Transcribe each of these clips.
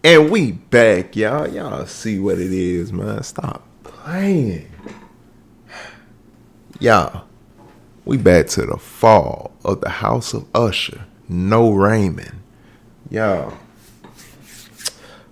And we back, y'all. Y'all see what it is, man. Stop playing. Y'all, we back to the fall of the House of Usher. No Raymond. Y'all,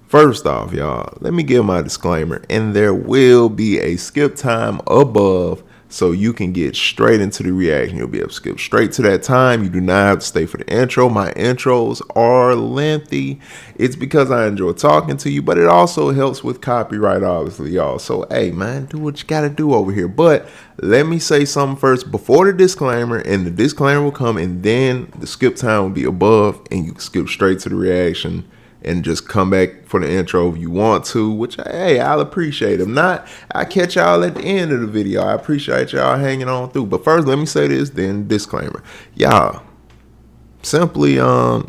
first off, y'all, let me give my disclaimer. And there will be a skip time above so you can get straight into the reaction. You'll be able to skip straight to that time. You do not have to stay for the intro. My intros are lengthy. It's because I enjoy talking to you, but it also helps with copyright, obviously, y'all. So, hey, man, do what you got to do over here. But let me say something first before the disclaimer, and the disclaimer will come, and then the skip time will be above, and you can skip straight to the reaction and just come back for the intro if you want to, which, hey, I'll appreciate. If not, I catch y'all at the end of the video. I appreciate y'all hanging on through. But first, let me say this, then disclaimer. Y'all, simply, I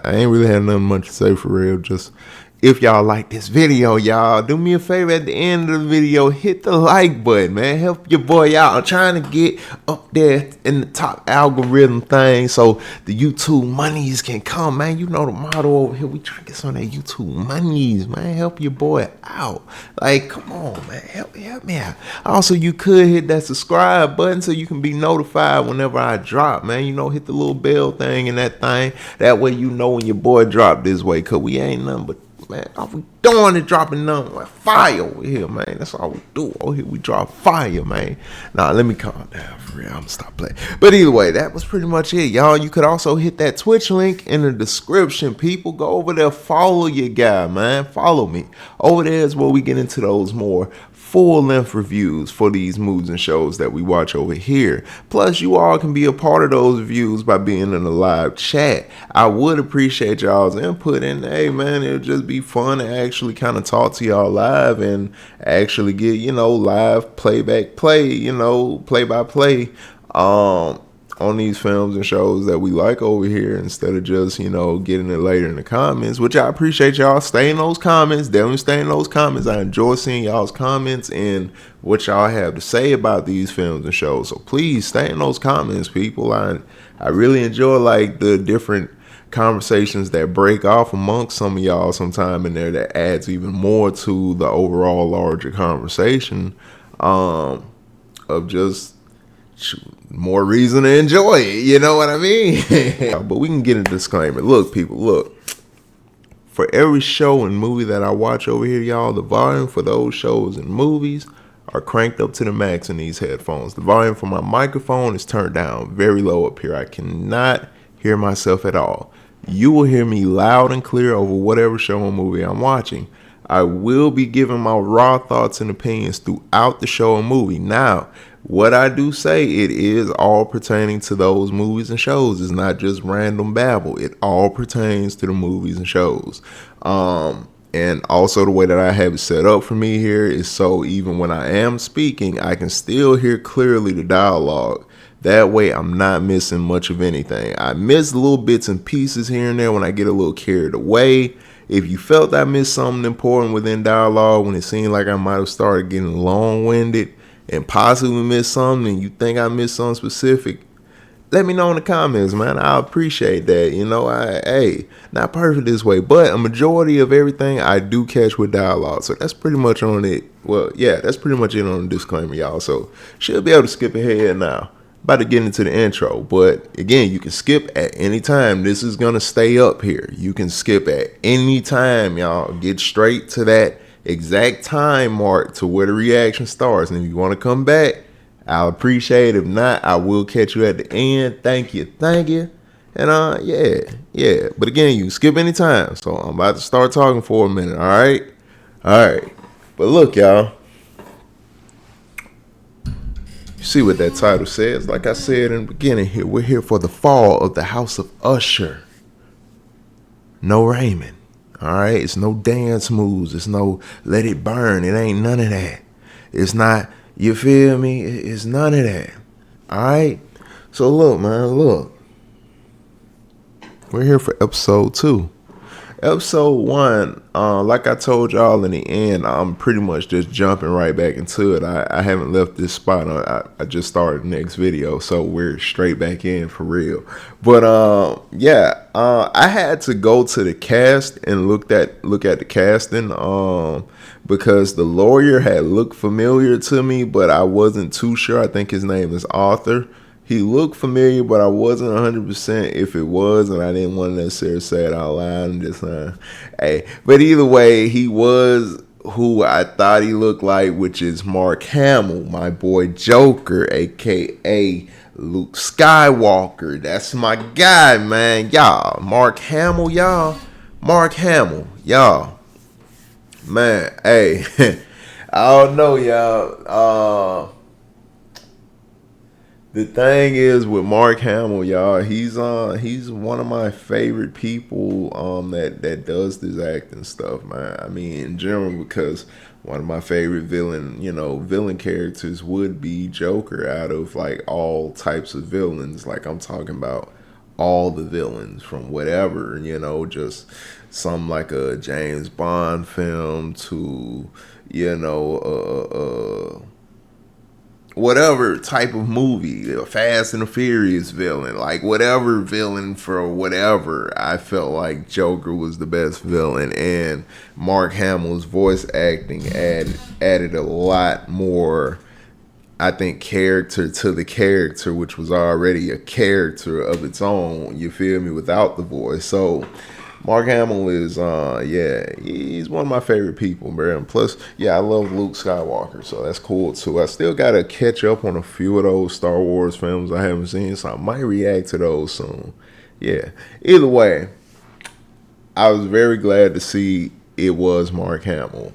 ain't really had nothing much to say for real. Just, if y'all like this video, y'all, do me a favor at the end of the video, hit the like button, man. Help your boy out. I'm trying to get up there in the top algorithm thing so the YouTube monies can come, man. You know the motto over here. We trying to get some of that YouTube monies, man. Help your boy out. Like, come on, man. Help me out. Also, you could hit that subscribe button so you can be notified whenever I drop, man. You know, hit the little bell thing and that thing. That way you know when your boy drop this way, because we ain't nothing but, man, all we doing is dropping nothing like fire over here, man. That's all we do over here. We drop fire, man. Nah, let me calm down for real. I'm gonna stop playing. But either way, that was pretty much it, y'all. You could also hit that Twitch link in the description. People, go over there, follow your guy, man. Follow me. Over there is where we get into those more full-length reviews for these movies and shows that we watch over here. Plus, you all can be a part of those reviews by being in the live chat. I would appreciate y'all's input, and hey, man, it'll just be fun to actually kind of talk to y'all live and actually get, live play-by-play on these films and shows that we like over here, instead of just, getting it later in the comments, which I appreciate y'all. Stay in those comments. Definitely stay in those comments. I enjoy seeing y'all's comments and what y'all have to say about these films and shows. So please stay in those comments, people. I really enjoy like the different conversations that break off amongst some of y'all sometime in there that adds even more to the overall larger conversation of just more reason to enjoy it, you know what I mean? But we can get a disclaimer. Look, people, look. For every show and movie that I watch over here, y'all, the volume for those shows and movies are cranked up to the max in these headphones. The volume for my microphone is turned down very low up here. I cannot hear myself at all. You will hear me loud and clear over whatever show or movie I'm watching. I will be giving my raw thoughts and opinions throughout the show or movie. Now, what I do say, it is all pertaining to those movies and shows. It's not just random babble. It all pertains to the movies and shows. And also the way that I have it set up for me here is so even when I am speaking, I can still hear clearly the dialogue. That way I'm not missing much of anything. I miss little bits and pieces here and there when I get a little carried away. If you felt I missed something important within dialogue, when it seemed like I might have started getting long-winded and possibly missed something, and you think I missed something specific, let me know in the comments, man. I appreciate that. Not perfect this way, but a majority of everything I do catch with dialogue. So that's pretty much on it. Well, yeah, that's pretty much it on the disclaimer, y'all. So should be able to skip ahead now. About to get into the intro, but again, you can skip at any time. This is gonna stay up here. You can skip at any time, y'all. Get straight to that exact time mark to where the reaction starts. And if you want to come back, I'll appreciate it. If not, I will catch you at the end. Thank you. And yeah. But again, you can skip any time. So I'm about to start talking for a minute. All right. But look, y'all. See what that title says. Like I said in the beginning here, we're here for the fall of the House of Usher. No Raymond. All right. It's no dance moves. It's no let it burn. It ain't none of that. It's not, you feel me? It's none of that. All right. So look, man, look. We're here for episode 2. Episode one, like I told y'all in the end, I'm pretty much just jumping right back into it. I haven't left this spot. I just started the next video, so we're straight back in for real. But yeah, I had to go to the cast and look at the casting, because the lawyer had looked familiar to me, but I wasn't too sure. I think his name is Arthur. He looked familiar, but I wasn't 100% if it was, and I didn't want to necessarily say it out loud and just, hey. But either way, he was who I thought he looked like, which is Mark Hamill, my boy Joker, aka Luke Skywalker. That's my guy, man. Y'all, Mark Hamill, y'all. Mark Hamill, y'all. Man, hey. I don't know, y'all. The thing is with Mark Hamill, y'all, he's one of my favorite people that does this acting stuff, man. I mean, in general, because one of my favorite villain characters would be Joker out of like all types of villains. Like I'm talking about all the villains from whatever, just some like a James Bond film to, whatever type of movie, a Fast and the Furious villain, like whatever villain for whatever, I felt like Joker was the best villain, and Mark Hamill's voice acting added a lot more, I think, character to the character, which was already a character of its own, you feel me, without the voice. So Mark Hamill is, he's one of my favorite people, man. And plus, I love Luke Skywalker, so that's cool too. I still gotta catch up on a few of those Star Wars films I haven't seen, so I might react to those soon. Yeah. Either way, I was very glad to see it was Mark Hamill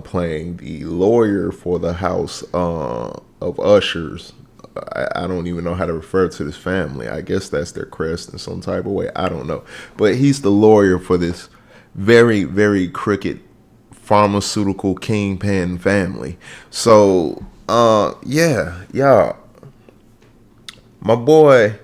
playing the lawyer for the house of Ushers. I don't even know how to refer to this family. I guess that's their crest in some type of way. I don't know. But he's the lawyer for this very, very crooked pharmaceutical kingpin family. So, y'all. My boy,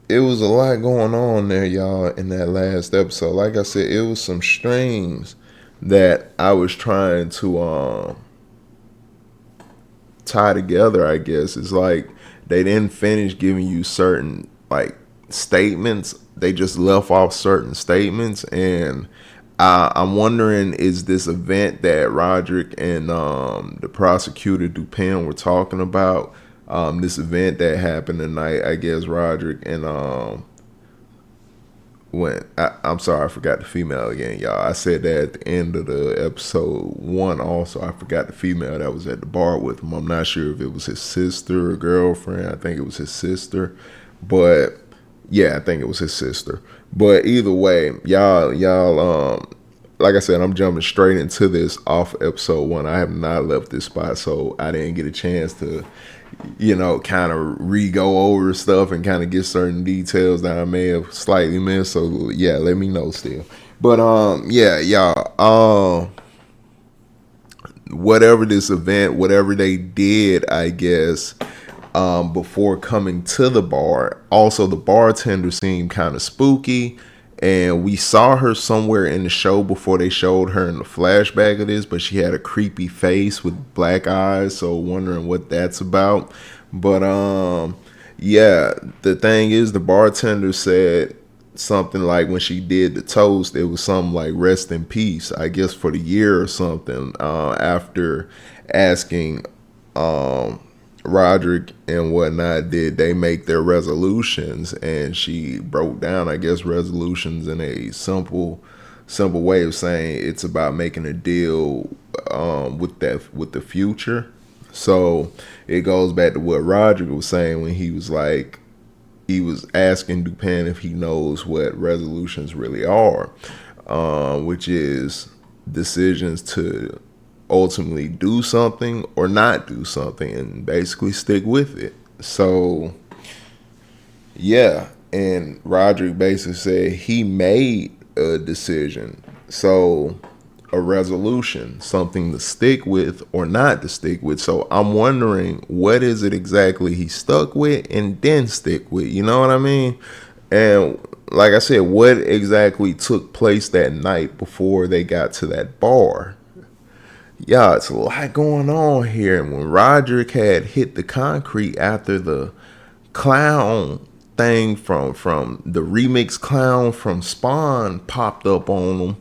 it was a lot going on there, y'all, in that last episode. Like I said, it was some strings that I was trying to tie together, I guess. It's like they didn't finish giving you certain like statements. They just left off certain statements, and I'm wondering, is this event that Roderick and the prosecutor Dupin were talking about, this event that happened tonight? I guess Roderick and I'm sorry, I forgot the female again, y'all. I said that at the end of the episode one. Also, I forgot the female that was at the bar with him. I'm not sure if it was his sister or girlfriend. I think it was his sister, but I think it was his sister. But either way, y'all, like I said, I'm jumping straight into this off episode one. I have not left this spot, so I didn't get a chance to, kind of re-go over stuff and kind of get certain details that I may have slightly missed. So let me know still. But y'all, whatever this event, whatever they did, I guess, before coming to the bar. Also, the bartender seemed kind of spooky, and we saw her somewhere in the show before they showed her in the flashback of this, but she had a creepy face with black eyes, so wondering what that's about. But the thing is, the bartender said something like, when she did the toast, it was something like rest in peace, I guess for the year or something, after asking Roderick and whatnot, did they make their resolutions, and she broke down, I guess, resolutions in a simple way of saying it's about making a deal with the future. So it goes back to what Roderick was saying when he was asking Dupin if he knows what resolutions really are, which is decisions to ultimately do something or not do something, and basically stick with it. So and Roderick basically said he made a decision, so a resolution, something to stick with or not to stick with. So I'm wondering, what is it exactly he stuck with and didn't stick with, you know what I mean? And like I said, what exactly took place that night before they got to that bar? Yeah, it's a lot going on here. And when Roderick had hit the concrete after the clown thing from the remix clown from Spawn popped up on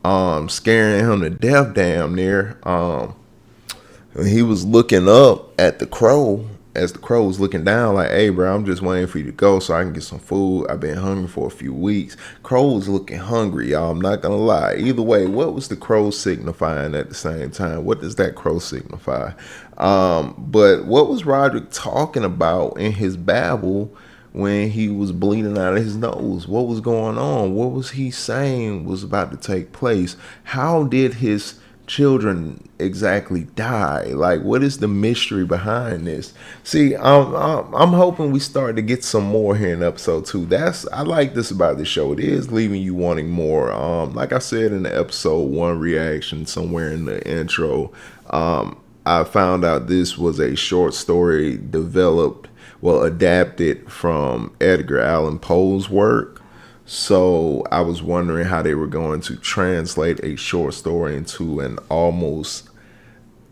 him, scaring him to death damn near. And he was looking up at the crow as the crow was looking down like, hey, bro, I'm just waiting for you to go so I can get some food. I've been hungry for a few weeks. Crow was looking hungry, y'all. I'm not going to lie. Either way, what was the crow signifying at the same time? What does that crow signify? But what was Roderick talking about in his babble when he was bleeding out of his nose? What was going on? What was he saying was about to take place? How did his children exactly die? Like, what is the mystery behind this? See, I'm hoping we start to get some more here in episode 2. I like this about the show. It is leaving you wanting more. Like I said in the episode 1 reaction somewhere in the intro, I found out this was a short story adapted from Edgar Allan Poe's work. So I was wondering how they were going to translate a short story into an almost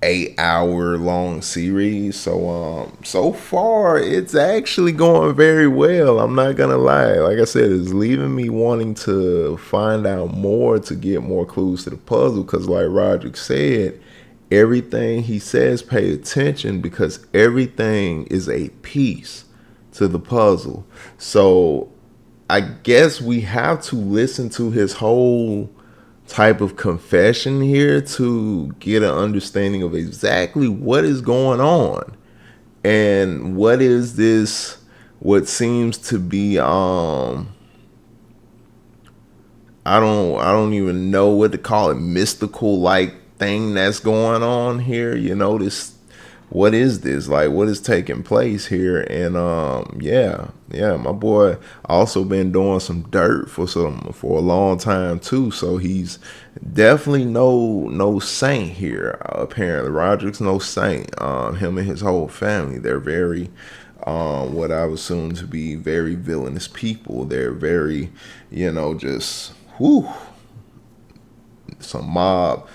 8-hour long series. So far it's actually going very well. I'm not gonna lie. Like I said, it's leaving me wanting to find out more, to get more clues to the puzzle. Because like Roderick said, everything he says, pay attention, because everything is a piece to the puzzle. So I guess we have to listen to his whole type of confession here to get an understanding of exactly what is going on and what is this, what seems to be I don't even know what to call it, mystical like thing that's going on here. You know, this, what is this? Like, what is taking place here? And yeah, my boy also been doing some dirt for a long time too. So he's definitely no saint here. Apparently, Roderick's no saint. Him and his whole family, they're very what I would assume to be very villainous people. They're very, just whew. Some mob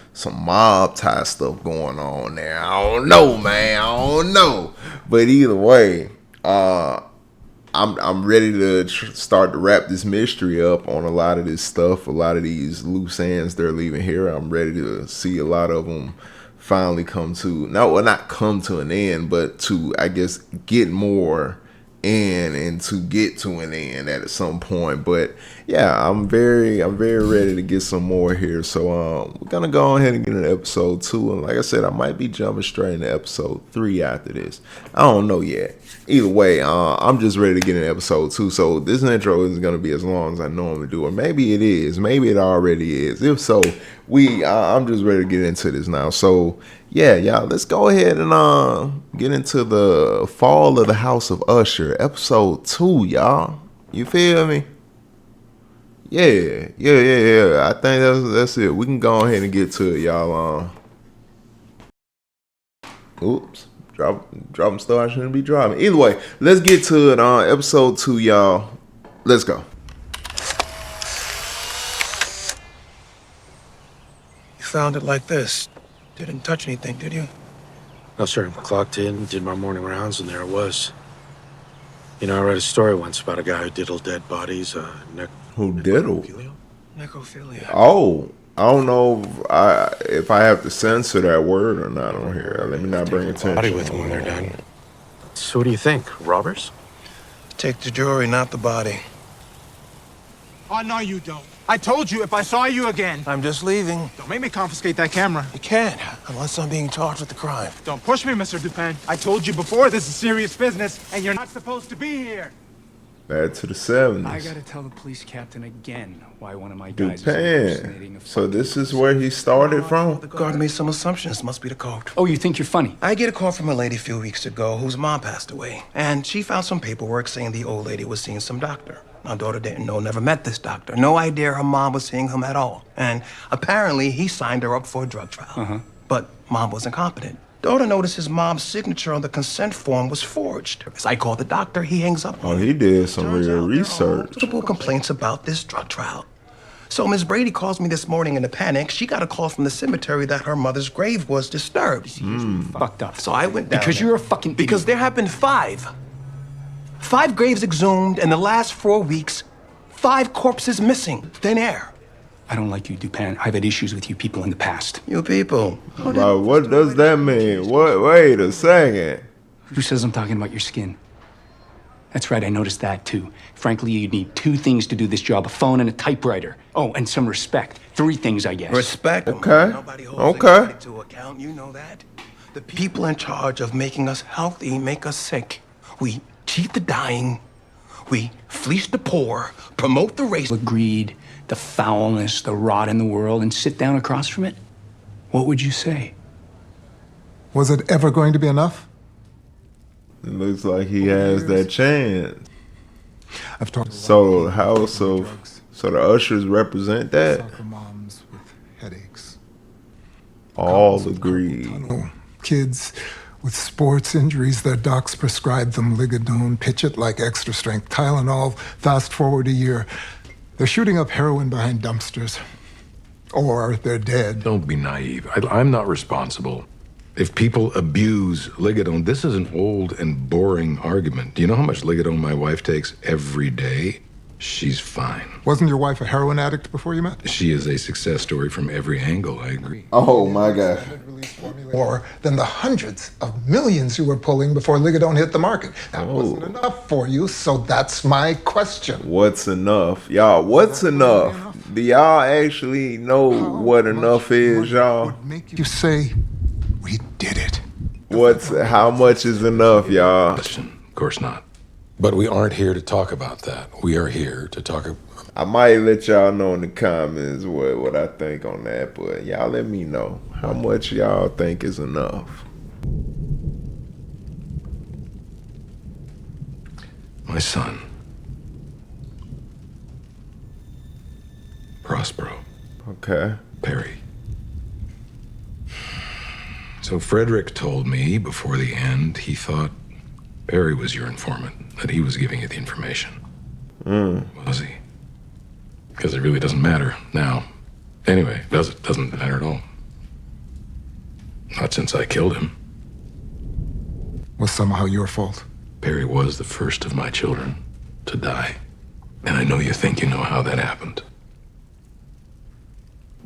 type stuff going on there. I don't know, man. I don't know. But either way, I'm ready to start to wrap this mystery up on a lot of this stuff. A lot of these loose ends they're leaving here. I'm ready to see a lot of them finally not come to an end, but to, I guess, get more in and to get to an end at some point. But yeah, I'm very ready to get some more here. So we're gonna go ahead and get into episode 2, and like I said, I might be jumping straight into episode 3 after this. I don't know yet. Either way, I'm just ready to get into episode 2. So this intro isn't gonna be as long as I normally do, or maybe it is, maybe it already is. If so, I'm just ready to get into this now. So yeah, y'all, let's go ahead and get into the Fall of the House of Usher, episode 2, y'all. You feel me? Yeah. I think that's it. We can go ahead and get to it, y'all. Oops, dropping stuff I shouldn't be dropping. Either way, let's get to it on episode 2, y'all. Let's go. You found it like this. Didn't touch anything, did you? No, sir. Clocked in, did my morning rounds, and there it was. I read a story once about a guy who diddled dead bodies. Who diddled? Necrophilia. Oh, I don't know if I have to censor that word or not on here. Let me not bring attention. Body with them when they're done. So what do you think? Robbers? Take the jewelry, not the body. Oh, no, you don't. I told you if I saw you again. I'm just leaving. Don't make me confiscate that camera. You can't, unless I'm being charged with the crime. Don't push me, Mr. Dupin. I told you before, this is serious business, and you're not supposed to be here. Back to the 70s. I gotta tell the police captain again why one of my guys Dupin. was impersonating a So this is where he started from? The guard made some assumptions. Must be the code. Oh, you think you're funny? I get a call from a lady a few weeks ago whose mom passed away. And she found some paperwork saying the old lady was seeing some doctor. My daughter didn't know, never met this doctor. No idea her mom was seeing him at all. And apparently he signed her up for a drug trial. But mom was incompetent. Daughter notices mom's signature on the consent form was forged. As I call the doctor, he hangs up Oh, on he did some Turns real out there are research. multiple complaints about this drug trial. So Miss Brady calls me this morning in a panic. She got a call from the cemetery that her mother's grave was disturbed. Fucked up. So I went down Because there. you're a fucking Because idiot. there have been 5. 5 graves exhumed in the last 4 weeks. 5 corpses missing. Thin air. I don't like you, Dupin. I've had issues with you people in the past. You people. Like, what does that mean? What? Wait a second. Who says I'm talking about your skin? That's right, I noticed that too. Frankly, you need 2 things to do this job, a phone and a typewriter. Oh, and some respect. 3 things, I guess. Respect. Okay. Nobody holds Okay. anybody to account. You know that. The people in charge of making us healthy make us sick. We cheat the dying. We fleece the poor, promote the race. Greed, the foulness, the rot in the world, and sit down across from it? What would you say? Was it ever going to be enough? It looks like he has that chance. I've talked to So the house of, so the ushers represent that. soccer moms with headaches, All agreed. kids with sports injuries. Their docs prescribe them Ligadone, pitch it like extra strength Tylenol. Fast forward a year, they're shooting up heroin behind dumpsters, or they're dead. Don't be naive. I'm not responsible. If people abuse Ligadone, this is an old and boring argument. Do you know how much Ligadone my wife takes every day? She's fine. Wasn't your wife a heroin addict before you met? She is a success story from every angle, I agree. Oh my God. More than the hundreds of millions you were pulling before Ligadone hit the market. That wasn't enough for you, so that's my question. What's enough? Y'all, what's enough? Do y'all actually know what enough is, y'all? Would make you say, we did it. How much is enough, y'all? Question. Of course not. But we aren't here to talk about that. We are here to talk about... I might let y'all know in the comments what I think on that, but y'all let me know how much y'all think is enough. my son. Prospero. Okay. Perry. So Frederick told me before the end he thought Perry was your informant, that he was giving you the information. Was he? Because it really doesn't matter now. Anyway, doesn't matter at all. Not since I killed him. Was somehow your fault. Perry was the first of my children to die. And I know you think you know how that happened.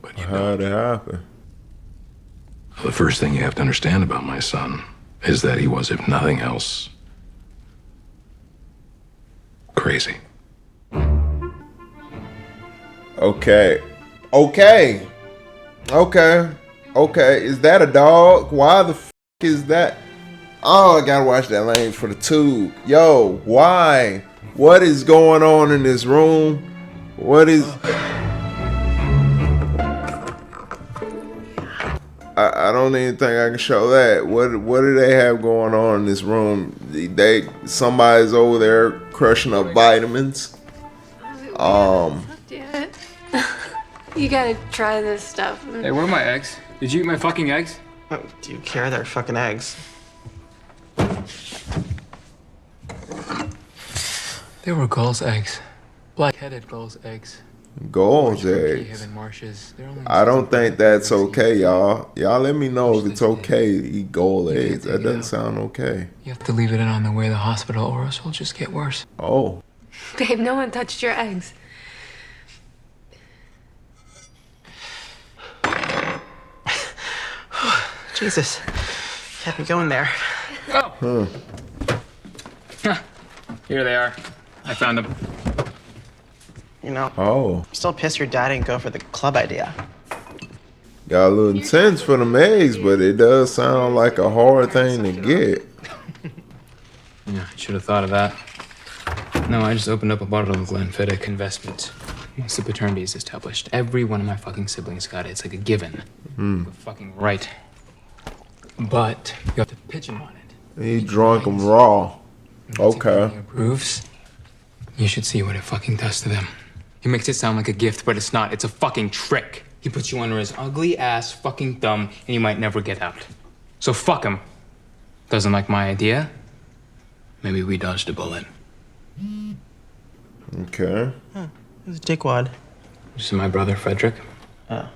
But you How'd it happen? The first thing you have to understand about my son is that he was, if nothing else, crazy. Okay. Is that a dog? Why the f is that? Oh, I gotta watch that language for the tube. Yo, why? What is going on in this room? What is... I don't even think I can show that. What do they have going on in this room? Somebody's over there crushing up vitamins. You gotta try this stuff. Hey, where are my eggs? Did you eat my fucking eggs? Oh, do you care? They're fucking eggs. They were gulls' eggs. Black-headed gulls' eggs. Goals eggs. I don't think that's okay, y'all. Y'all let me know if it's okay to eat gold eggs. That doesn't sound okay. You have to leave it in on the way to the hospital or else it'll just get worse. Oh. Babe, no one touched your eggs. Jesus. Had me going there. Oh! Here they are. I found them. You know, Oh. I'm still pissed your dad didn't go for the club idea. Got a little intense for them eggs, but it does sound like a hard thing to get. Yeah, I should have thought of that. No, I just opened up a bottle of Glenfiddich investment. Once the paternity is established, every one of my fucking siblings got it. It's like a given. You're fucking right. But you have to pitch him on it. He drunk them raw. Okay. He approves. You should see what it fucking does to them. He makes it sound like a gift, but it's not. It's a fucking trick. He puts you under his ugly ass fucking thumb, and you might never get out. So fuck him. Doesn't like my idea? Maybe we dodged a bullet. Okay. Huh. It was a dickwad. This is my brother, Frederick. Oh.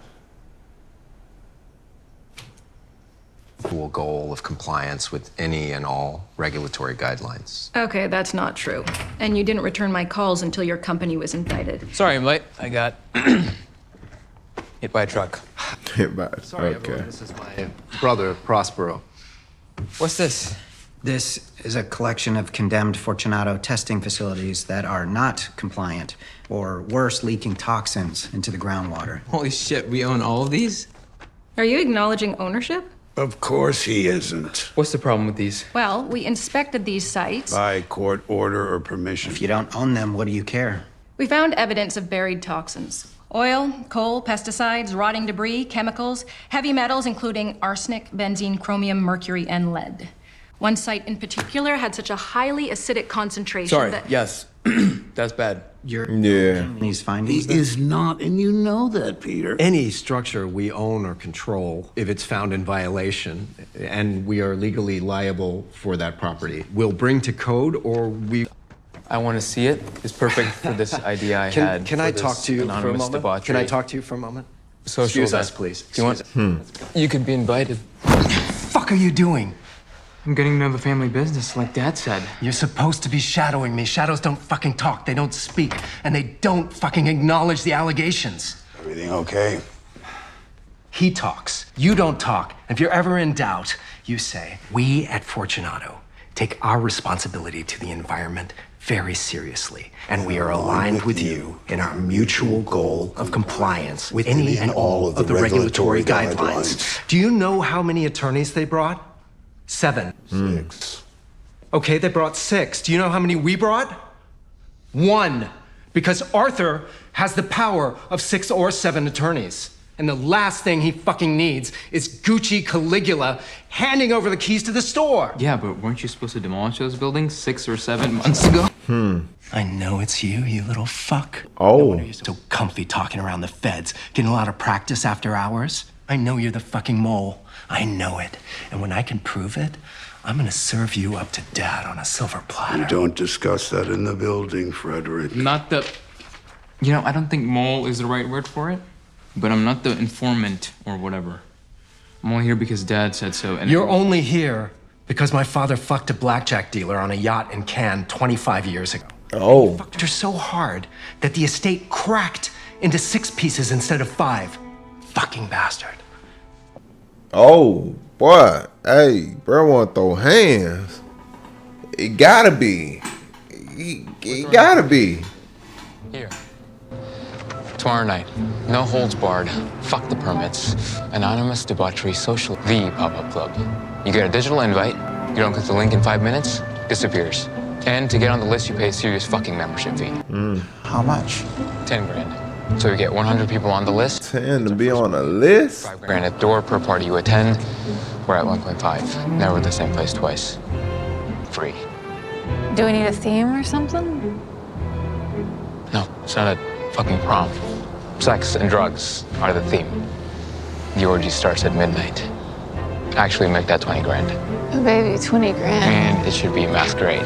Full goal of compliance with any and all regulatory guidelines. Okay, that's not true. And you didn't return my calls until your company was indicted. Sorry I'm late. I got hit by a truck. Hit by. Sorry, Okay. everyone. This is my brother, Prospero. What's this? This is a collection of condemned Fortunato testing facilities that are not compliant, or worse, leaking toxins into the groundwater. Holy shit, we own all of these? Are you acknowledging ownership? Of course he isn't. What's the problem with these? Well, we inspected these sites. By court order or permission. If you don't own them, what do you care? We found evidence of buried toxins. Oil, coal, pesticides, rotting debris, chemicals, heavy metals including arsenic, benzene, chromium, mercury, and lead. One site in particular had such a highly acidic concentration that... yes. That's bad. You're Yeah. these He findings. is not, and you know that, Peter. Any structure we own or control, if it's found in violation, and we are legally liable for that property, we'll bring to code or we... I want to see it. It's perfect for this idea I had. Can for I this talk to you for a anonymous moment? debauchery. Can I talk to you for a moment? Social Excuse us, event. please. Do you want? You could be invited. Fuck are you doing? I'm getting to know the family business, like Dad said. You're supposed to be shadowing me. Shadows don't fucking talk. They don't speak. And they don't fucking acknowledge the allegations. Everything okay? He talks. You don't talk. If you're ever in doubt, you say, we at Fortunato take our responsibility to the environment very seriously. And we are aligned with you in our mutual goal of compliance with any and all of the regulatory guidelines. Do you know how many attorneys they brought? 7. 6. Okay, they brought 6. Do you know how many we brought? 1. Because Arthur has the power of 6 or 7 attorneys. And the last thing he fucking needs is Gucci Caligula handing over the keys to the store. Yeah, but weren't you supposed to demolish those buildings 6 or 7 months ago? I know it's you, you little fuck. Oh. No wonder you're so comfy talking around the feds, getting a lot of practice after hours. I know you're the fucking mole. I know it. And when I can prove it, I'm gonna serve you up to Dad on a silver platter. Don't discuss that in the building, Frederick. Not the... You know, I don't think mole is the right word for it, but I'm not the informant or whatever. I'm only here because Dad said so, and... You're only here because my father fucked a blackjack dealer on a yacht in Cannes 25 years ago. Oh. He fucked her so hard that the estate cracked into 6 pieces instead of 5. Fucking bastard. Oh, boy. Hey, bro, want to throw hands. It gotta be. It gotta be. Here. Tomorrow night, no holds barred, fuck the permits, anonymous debauchery social, the pop-up club. You get a digital invite, you don't click the link in 5 minutes, disappears. And to get on the list, you pay a serious fucking membership fee. How much? 10 grand. So we get 100 people on the list. 10 to be on a list? 5 grand at the door per party you attend. We're at 1.5. Never the same place twice. Free. Do we need a theme or something? No, it's not a fucking prom. Sex and drugs are the theme. The orgy starts at midnight. Actually, make that 20 grand. Oh, baby, 20 grand. And it should be masquerade.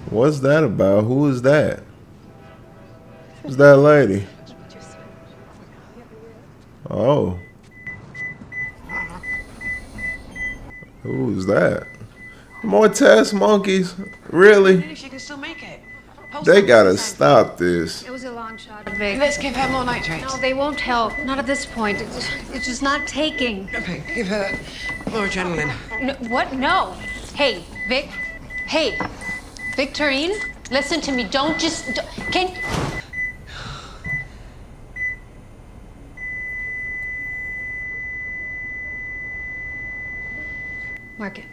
What's that about? Who is that? Who's that lady? Oh. Who's that? More test monkeys? Really? She can still make it. They gotta stop this. It was a long shot, Vic. Let's give her more nitrates. No, they won't help. Not at this point. It's just not taking. Okay, give her more adrenaline. No, what? No. Hey, Vic. Hey, Victorine, listen to me. Can... Mark it.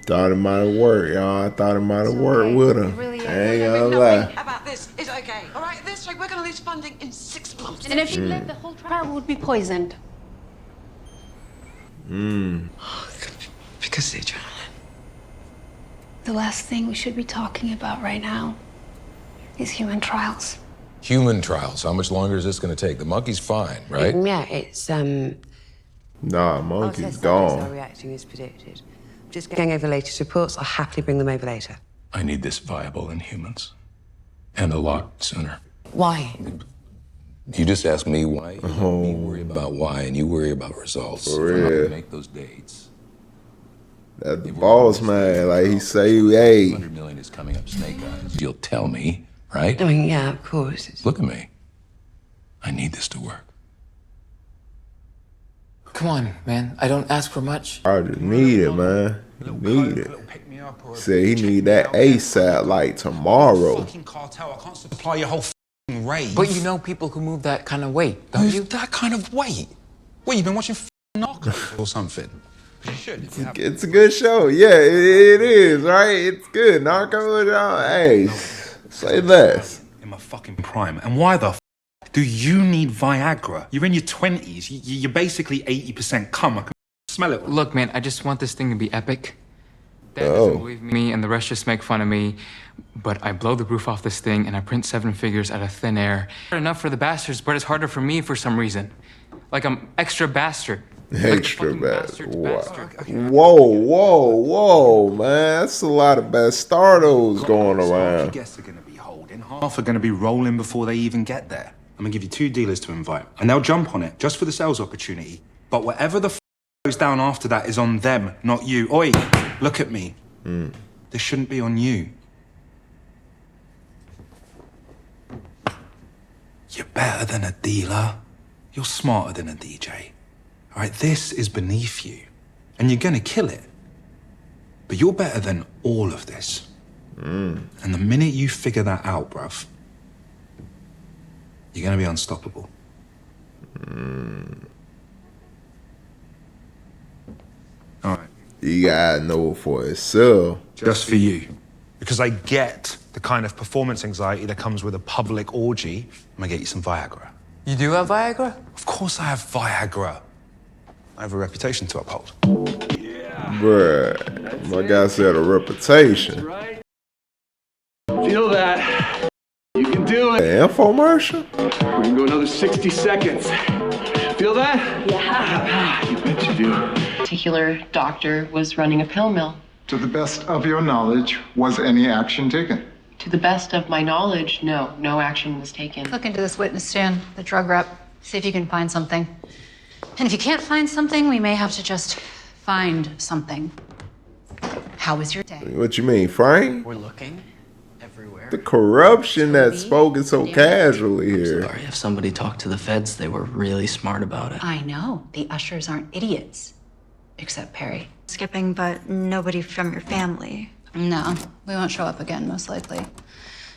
Thought it might have worked, y'all. I thought it might have worked with her. really I ain't gonna lie. How about this? It's okay. All right, this we're going to lose funding in 6 months. And if she lived, the whole trial would be poisoned. Because the adrenaline. The last thing we should be talking about right now These human trials. Human trials. How much longer is this going to take? The monkey's fine, right? Yeah, it's Nah, monkey's Our gone. reacting as predicted. Just going over latest reports. I'll happily bring them over later. I need this viable in humans. And a lot sooner. Why? You just ask me why. Me worry about why, and you worry about results. For If I'm not real. gonna make those dates. That the boss man, like he say, hey. 100 million is coming up snake eyes. You'll tell me, right? I mean, yeah, of course. Look at me. I need this to work. Come on, man. I don't ask for much. I just need it, man. He need it. Said he need that ASAP like tomorrow. Cartel, I can't supply your whole rave. But you know people who move that kind of weight, don't you? That kind of weight? What, you've been watching Narcos or something? You should. If you have... It's a good show. Yeah, it is, right? It's good. Narcos, y'all. Hey, say less. In my fucking prime. And why the do you need Viagra? You're in your 20s. You're basically 80% cum. I can smell it. Look, man, I just want this thing to be epic. Dad doesn't believe me, and the rest just make fun of me. But I blow the roof off this thing, and I print 7 figures out of thin air. Enough for the bastards, but it's harder for me for some reason. Like I'm extra bastard. Extra bastard. Whoa, man. That's a lot of bastardos going around. Guests are going to be holding. Half are going to be rolling before they even get there. I'm going to give you 2 dealers to invite, and they'll jump on it just for the sales opportunity. But whatever the goes down after that is on them, not you. Oi, look at me. This shouldn't be on you. You're better than a dealer. You're smarter than a DJ. All right, this is beneath you, and you're gonna kill it. But you're better than all of this. And the minute you figure that out, bruv, you're gonna be unstoppable. All right. You gotta know it for itself. Just for you. Because I get the kind of performance anxiety that comes with a public orgy. I'm gonna get you some Viagra. You do have Viagra? Of course I have Viagra. I have a reputation to uphold. Bruh, my guy said a reputation. Feel that. You can do it. The infomercial? We can go another 60 seconds. Feel that? Yeah. You bet you do. Particular doctor was running a pill mill. To the best of your knowledge, was any action taken? To the best of my knowledge, no action was taken. Look into this witness stand, the drug rep. See if you can find something. And if you can't find something, we may have to just find something. How was your day? What you mean, Frank? We're looking everywhere. The corruption that's spoken so casually here. Sorry, if somebody talked to the feds, they were really smart about it. I know. The Ushers aren't idiots. Except Perry. Skipping, but nobody from your family. No, we won't show up again, most likely.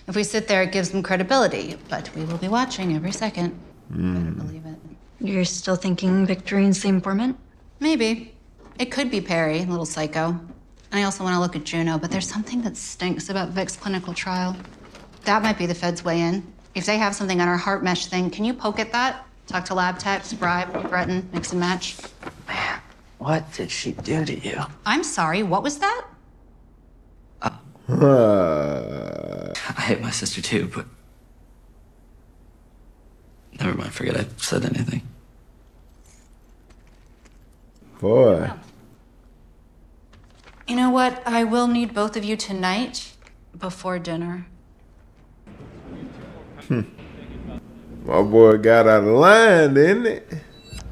If we sit there, it gives them credibility, but we will be watching every second. Better believe it. You're still thinking Victorine's the informant? Maybe. It could be Perry, little psycho. And I also want to look at Juno, but there's something that stinks about Vic's clinical trial. That might be the feds' way in. If they have something on our heart mesh thing, can you poke at that? Talk to lab techs, bribe, threaten, mix and match? Man, what did she do to you? I'm sorry, what was that? I hit my sister too, but... Never mind, forget I said anything. Boy. You know what? I will need both of you tonight before dinner. My boy got out of line, didn't it?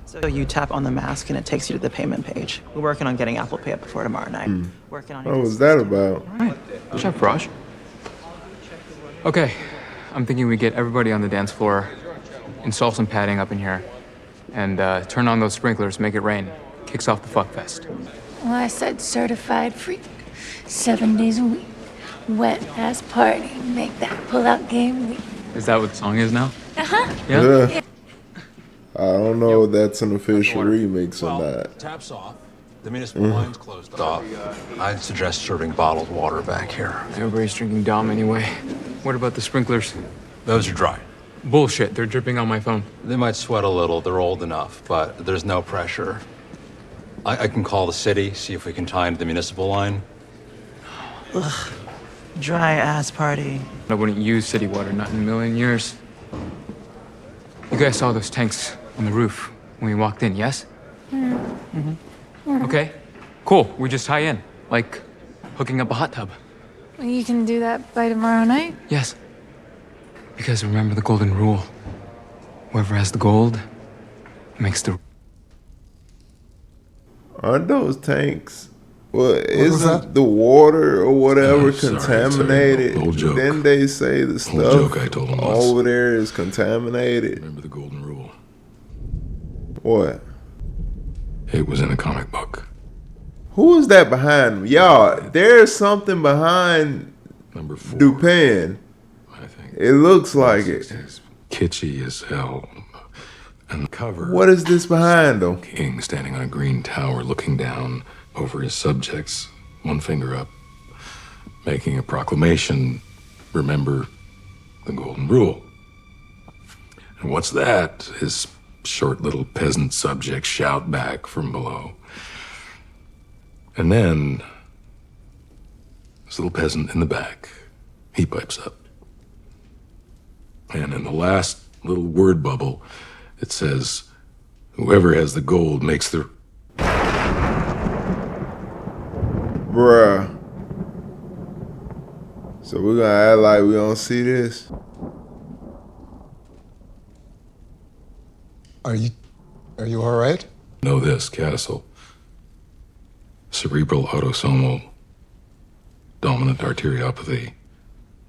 So you tap on the mask and it takes you to the payment page. We're working on getting Apple Pay up before tomorrow night. Working on What was that about? All right. Good job, Raj. Okay, I'm thinking we get everybody on the dance floor, install some padding up in here, and turn on those sprinklers, make it rain. Kicks off the fuck fest. Well, I said certified freak. 7 days a week. Wet ass party. Make that pull-out game week. Is that what the song is now? Uh-huh. Yeah? I don't know if that's an official remix or not. Taps off. The municipal line's closed off. I'd suggest serving bottled water back here. Everybody's drinking Dom anyway. What about the sprinklers? Those are dry. Bullshit, they're dripping on my phone. They might sweat a little. They're old enough, but there's no pressure. I can call the city, see if we can tie into the municipal line. Ugh. Dry ass party. I wouldn't use city water, not in a million years. You guys saw those tanks on the roof when we walked in, yes? Okay, cool. We just tie in, like hooking up a hot tub. You can do that by tomorrow night? Yes. Because remember the golden rule. Whoever has the gold makes the... Aren't those tanks? Well, was isn't that? the water or whatever Sorry, contaminated? old joke. Then they say the Old stuff joke I told him once. over there is contaminated. Remember the golden rule? What? It was in a comic book. Who is that behind him? Y'all, there's something behind Number 4. Dupin. I think. It looks like it. It's kitschy as hell. And the cover. What is this behind him? King standing on a green tower looking down over his subjects, one finger up, making a proclamation, remember the golden rule. And what's that? His short little peasant subjects shout back from below. And then, this little peasant in the back, he pipes up. And in the last little word bubble, it says, whoever has the gold makes the... Bruh. So we're gonna act like we don't see this? Are you all right? Know this, Castle. Cerebral autosomal dominant arteriopathy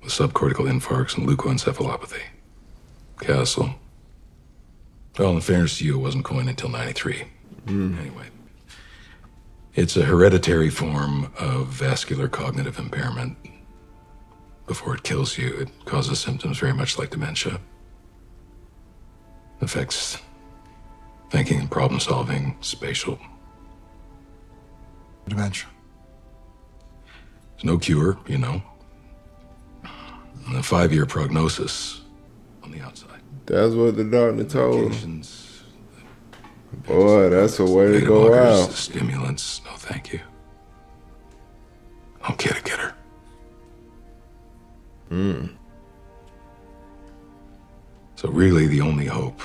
with subcortical infarcts and leukoencephalopathy. Castle. Well, in fairness to you, it wasn't coined until 93. Anyway. It's a hereditary form of vascular cognitive impairment. Before it kills you, it causes symptoms very much like dementia. Affects thinking and problem solving, spatial. Dementia. There's no cure, you know. And a 5-year prognosis on the outside. That's what the doctor told him. Medications, Boy, that's a way to beta go blockers, out. stimulants, no thank you. I'm kid a kidder. So really the only hope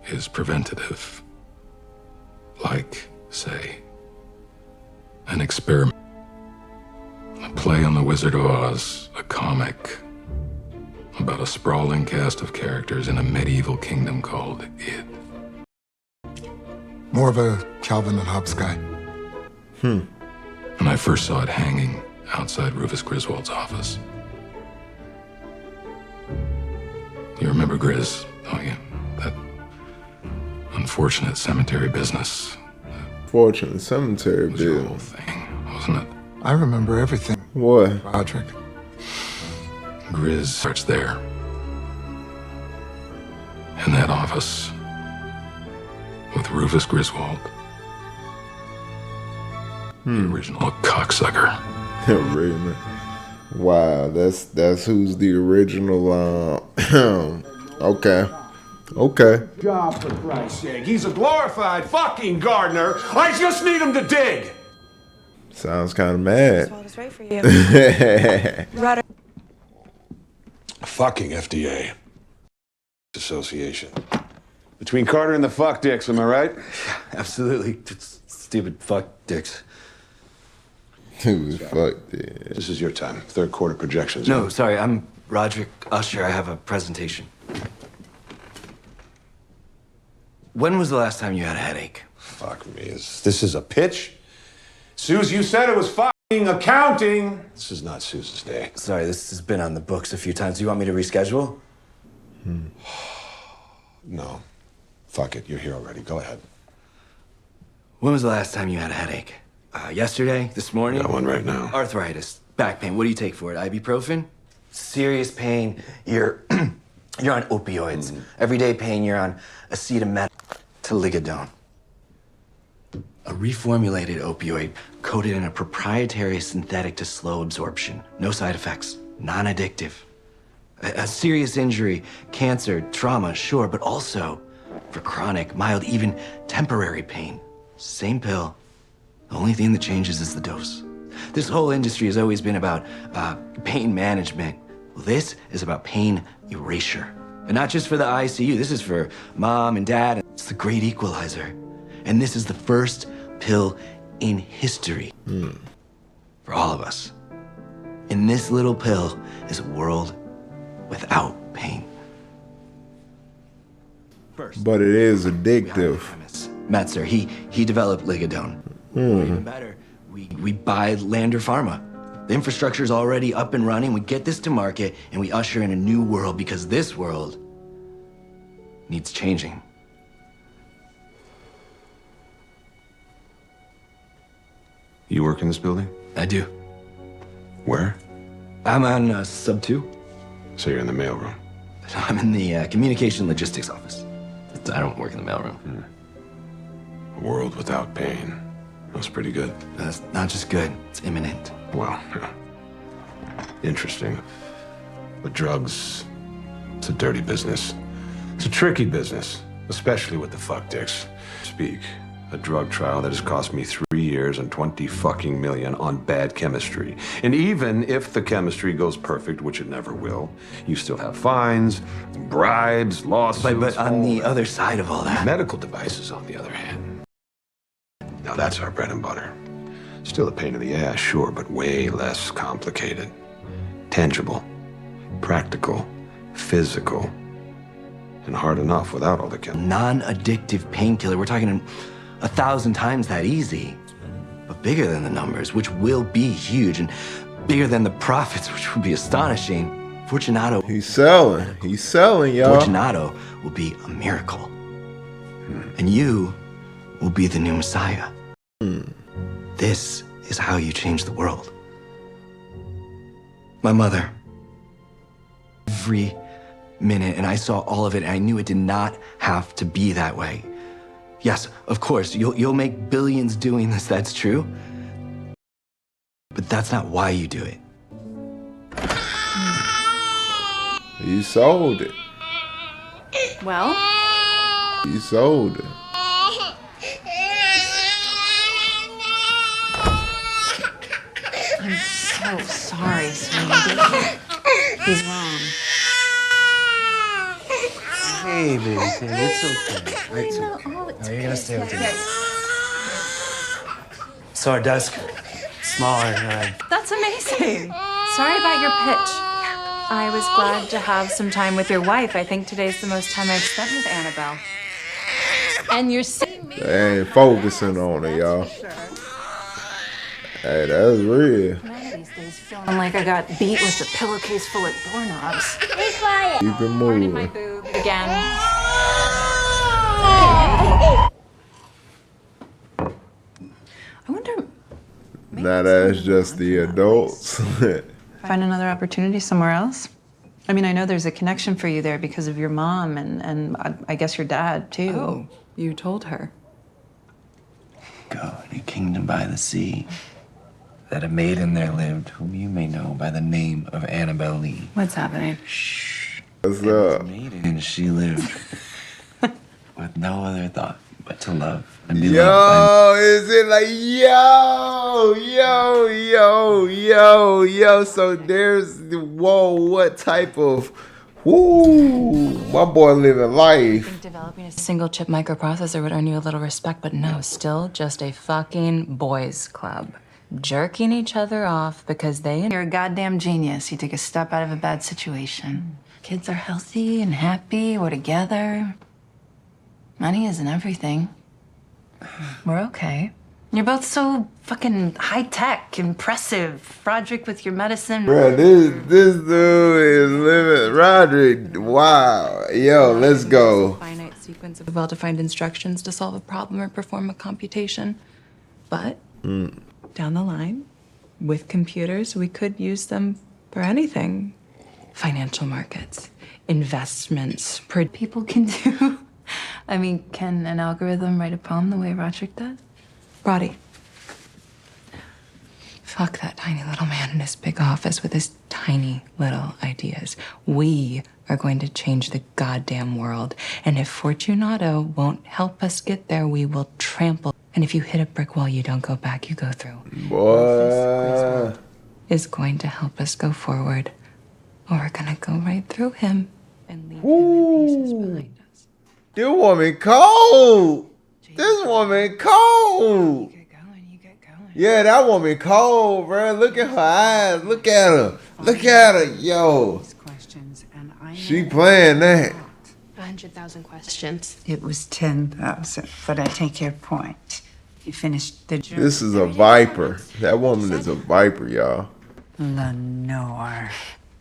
is preventative. Like, say, an experiment. A play on the Wizard of Oz, a comic about a sprawling cast of characters in a medieval kingdom called Id. More of a Calvin and Hobbes guy. And I first saw it hanging outside Rufus Griswold's office. You remember Grizz, don't you? That unfortunate cemetery business. Fortunate cemetery Was your bill. whole thing, wasn't it? I remember everything. What? Roderick. Grizz starts there. In that office. With Rufus Griswold. The original cocksucker. Really? Wow, that's who's the original. Okay. Job, for Christ's sake. He's a glorified fucking gardener. I just need him to dig. Sounds kind of mad. Well, it's right for you. Right. Fucking FDA. Association. Between Carter and the fuck dicks, am I right? Absolutely. Stupid fuck dicks. Who's fucked it? This is your time. Third quarter projections. No, sorry, I'm Roderick Usher. I have a presentation. When was the last time you had a headache? Fuck me. This is a pitch? Suze, you said it was fucking accounting. This is not Suze's day. Sorry, this has been on the books a few times. Do you want me to reschedule? No. Fuck it. You're here already. Go ahead. When was the last time you had a headache? Yesterday? This morning? Got one right now. Arthritis. Back pain. What do you take for it? Ibuprofen? Serious pain. You're you're on opioids. Everyday pain, you're on acetaminophen. A reformulated opioid coated in a proprietary synthetic to slow absorption. No side effects. Non-addictive. A serious injury, cancer, trauma, sure, but also for chronic, mild, even temporary pain. Same pill. The only thing that changes is the dose. This whole industry has always been about pain management. Well, this is about pain erasure. And not just for the ICU, this is for mom and dad. It's the great equalizer. And this is the first pill in history for all of us. And this little pill is a world without pain. But it is addictive. Metzer, he developed Ligadone. Or even better, we buy Lander Pharma. The infrastructure is already up and running. We get this to market and we usher in a new world because this world needs changing. You work in this building? I do. Where? I'm on sub 2. So you're in the mailroom? I'm in the communication logistics office. I don't work in the mailroom. A world without pain. That's pretty good. That's not just good, it's imminent. Well, interesting. But drugs, it's a dirty business. It's a tricky business, especially with the fuck dicks. Speak. A drug trial that has cost me 3 years and 20 fucking million on bad chemistry. And even if the chemistry goes perfect, which it never will, you still have fines, bribes, lawsuits. But on the other side of all that... Medical devices, on the other hand. Now that's our bread and butter. Still a pain in the ass, sure, but way less complicated. Tangible, practical, physical, and hard enough without all the chemicals. Non-addictive painkiller. We're talking 1,000 times that easy, but bigger than the numbers, which will be huge, and bigger than the profits, which will be astonishing. Fortunato. He's selling, y'all. Fortunato will be a miracle. And you will be the new Messiah. This is how you change the world. My mother. Every minute, and I saw all of it, and I knew it did not have to be that way. Yes, of course, you'll make billions doing this, that's true. But that's not why you do it. You sold it. Well? You sold it. I'm so sorry, sweetie. He's wrong. Hey, baby, it's okay. It's okay. No, you're gonna stay with me. So our desk, smaller. That's amazing. Sorry about your pitch. I was glad to have some time with your wife. I think today's the most time I've spent with Annabelle. And you're seeing me. They ain't focusing on it, y'all. Hey, that's real. Feeling like I got beat with a pillowcase full of doorknobs. Be quiet. Keep it moving. My boob again. I wonder. Now that's just the adults. Find another opportunity somewhere else? I mean, I know there's a connection for you there because of your mom and I guess your dad, too. Oh, you told her. Go in a kingdom by the sea, that a maiden there lived, whom you may know by the name of Annabelle Lee. What's happening? Shh. What's up? Maiden, she lived with no other thought but to love and be Yo, loved. is it like yo? So there's what type of my boy living life. Developing a single chip microprocessor would earn you a little respect, but no, still just a fucking boys club. Jerking each other off because you're a goddamn genius. You take a step out of a bad situation. Kids are healthy and happy. We're together. Money isn't everything. We're okay. You're both so fucking high-tech, impressive. Roderick with your medicine. Bro, this dude is living. Roderick, wow. Yo, let's go. Finite sequence of well-defined instructions to solve a problem or perform a computation. But down the line, with computers, we could use them for anything. Financial markets, investments, people can do. I mean, can an algorithm write a poem the way Roderick does? Roddy. Fuck that tiny little man in his big office with his tiny little ideas. We are going to change the goddamn world. And if Fortunato won't help us get there, we will trample And if you hit a brick wall, you don't go back, you go through. Boy. Is going to help us go forward, or we're gonna go right through him and leave Ooh. This woman cold. This woman cold. Yeah, that woman cold, bro. Look at her eyes. Look at her. Look at her. Yo. She playing that. 100,000 questions. It was 10,000, but I take your point. You finished the journey. This is a viper. That woman is a viper, y'all. Lenore.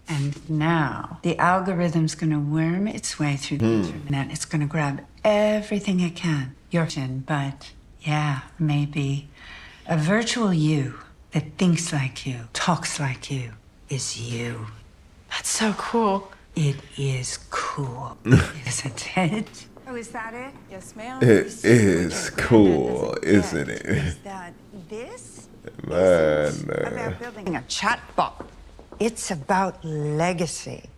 And now the algorithm's gonna worm its way through the internet. It's gonna grab everything it can. Your chin, but yeah, maybe a virtual you that thinks like you, talks like you, is you. That's so cool. It is cool, isn't it? Oh, is that it? Yes, ma'am. It is cool, isn't it? Is that this? Man. About building a chatbot. It's about legacy.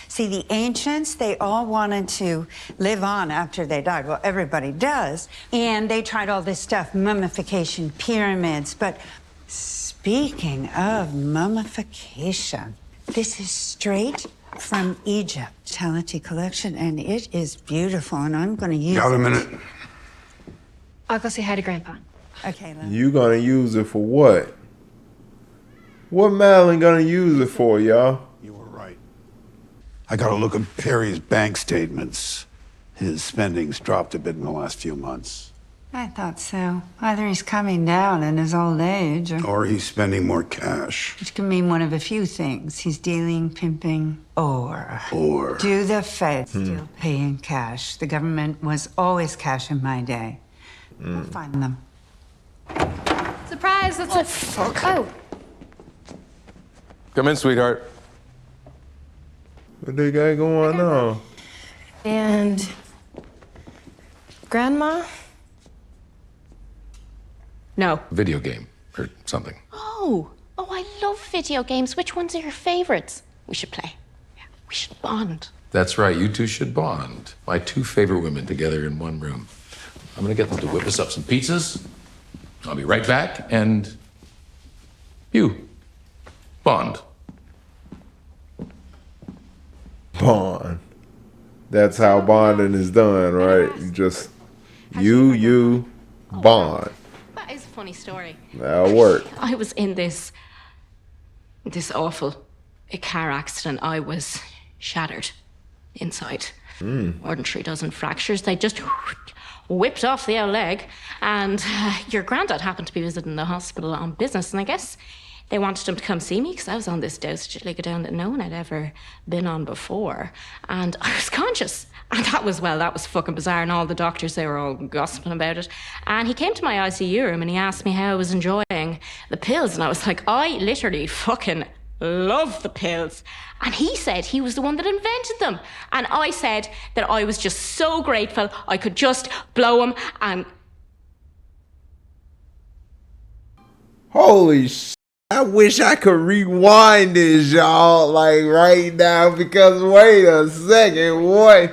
See, the ancients, they all wanted to live on after they died. Well, everybody does. And they tried all this stuff, mummification, pyramids. But speaking of mummification, this is straight from Egypt. Talenti collection, and it is beautiful, and I'm going to use it. Got a minute? I'll go say hi to Grandpa. Okay, You gonna use it for what? What Madeline gonna use it for, y'all? You were right. I got a look at Perry's bank statements. His spending's dropped a bit in the last few months. I thought so. Either he's coming down in his old age, Or he's spending more cash. which can mean one of a few things. He's dealing, pimping, or Or do the feds still pay in cash? The government was always cash in my day. We'll find them. Surprise, that's a fuck. Oh. Come in, sweetheart. What they got going on? And Grandma? No. Video game or something. Oh, I love video games. Which ones are your favorites? We should play. Yeah, we should bond. That's right, you two should bond. My two favorite women together in one room. I'm gonna get them to whip us up some pizzas. I'll be right back, and you bond. Bond. That's how bonding is done, right? You just you bond. That is a funny story. That'll work. I was in this awful car accident. I was shattered inside. More than 3 dozen fractures. They just whipped off the old leg. And your granddad happened to be visiting the hospital on business. And I guess they wanted him to come see me because I was on this dosage of Ligadone that no one had ever been on before. And I was conscious. And that was fucking bizarre. And all the doctors, they were all gossiping about it. And he came to my ICU room and he asked me how I was enjoying the pills. And I was like, I literally fucking love the pills. And he said he was the one that invented them. And I said that I was just so grateful I could just blow him and... Holy shit. I wish I could rewind this, y'all, like right now, because wait a second, what?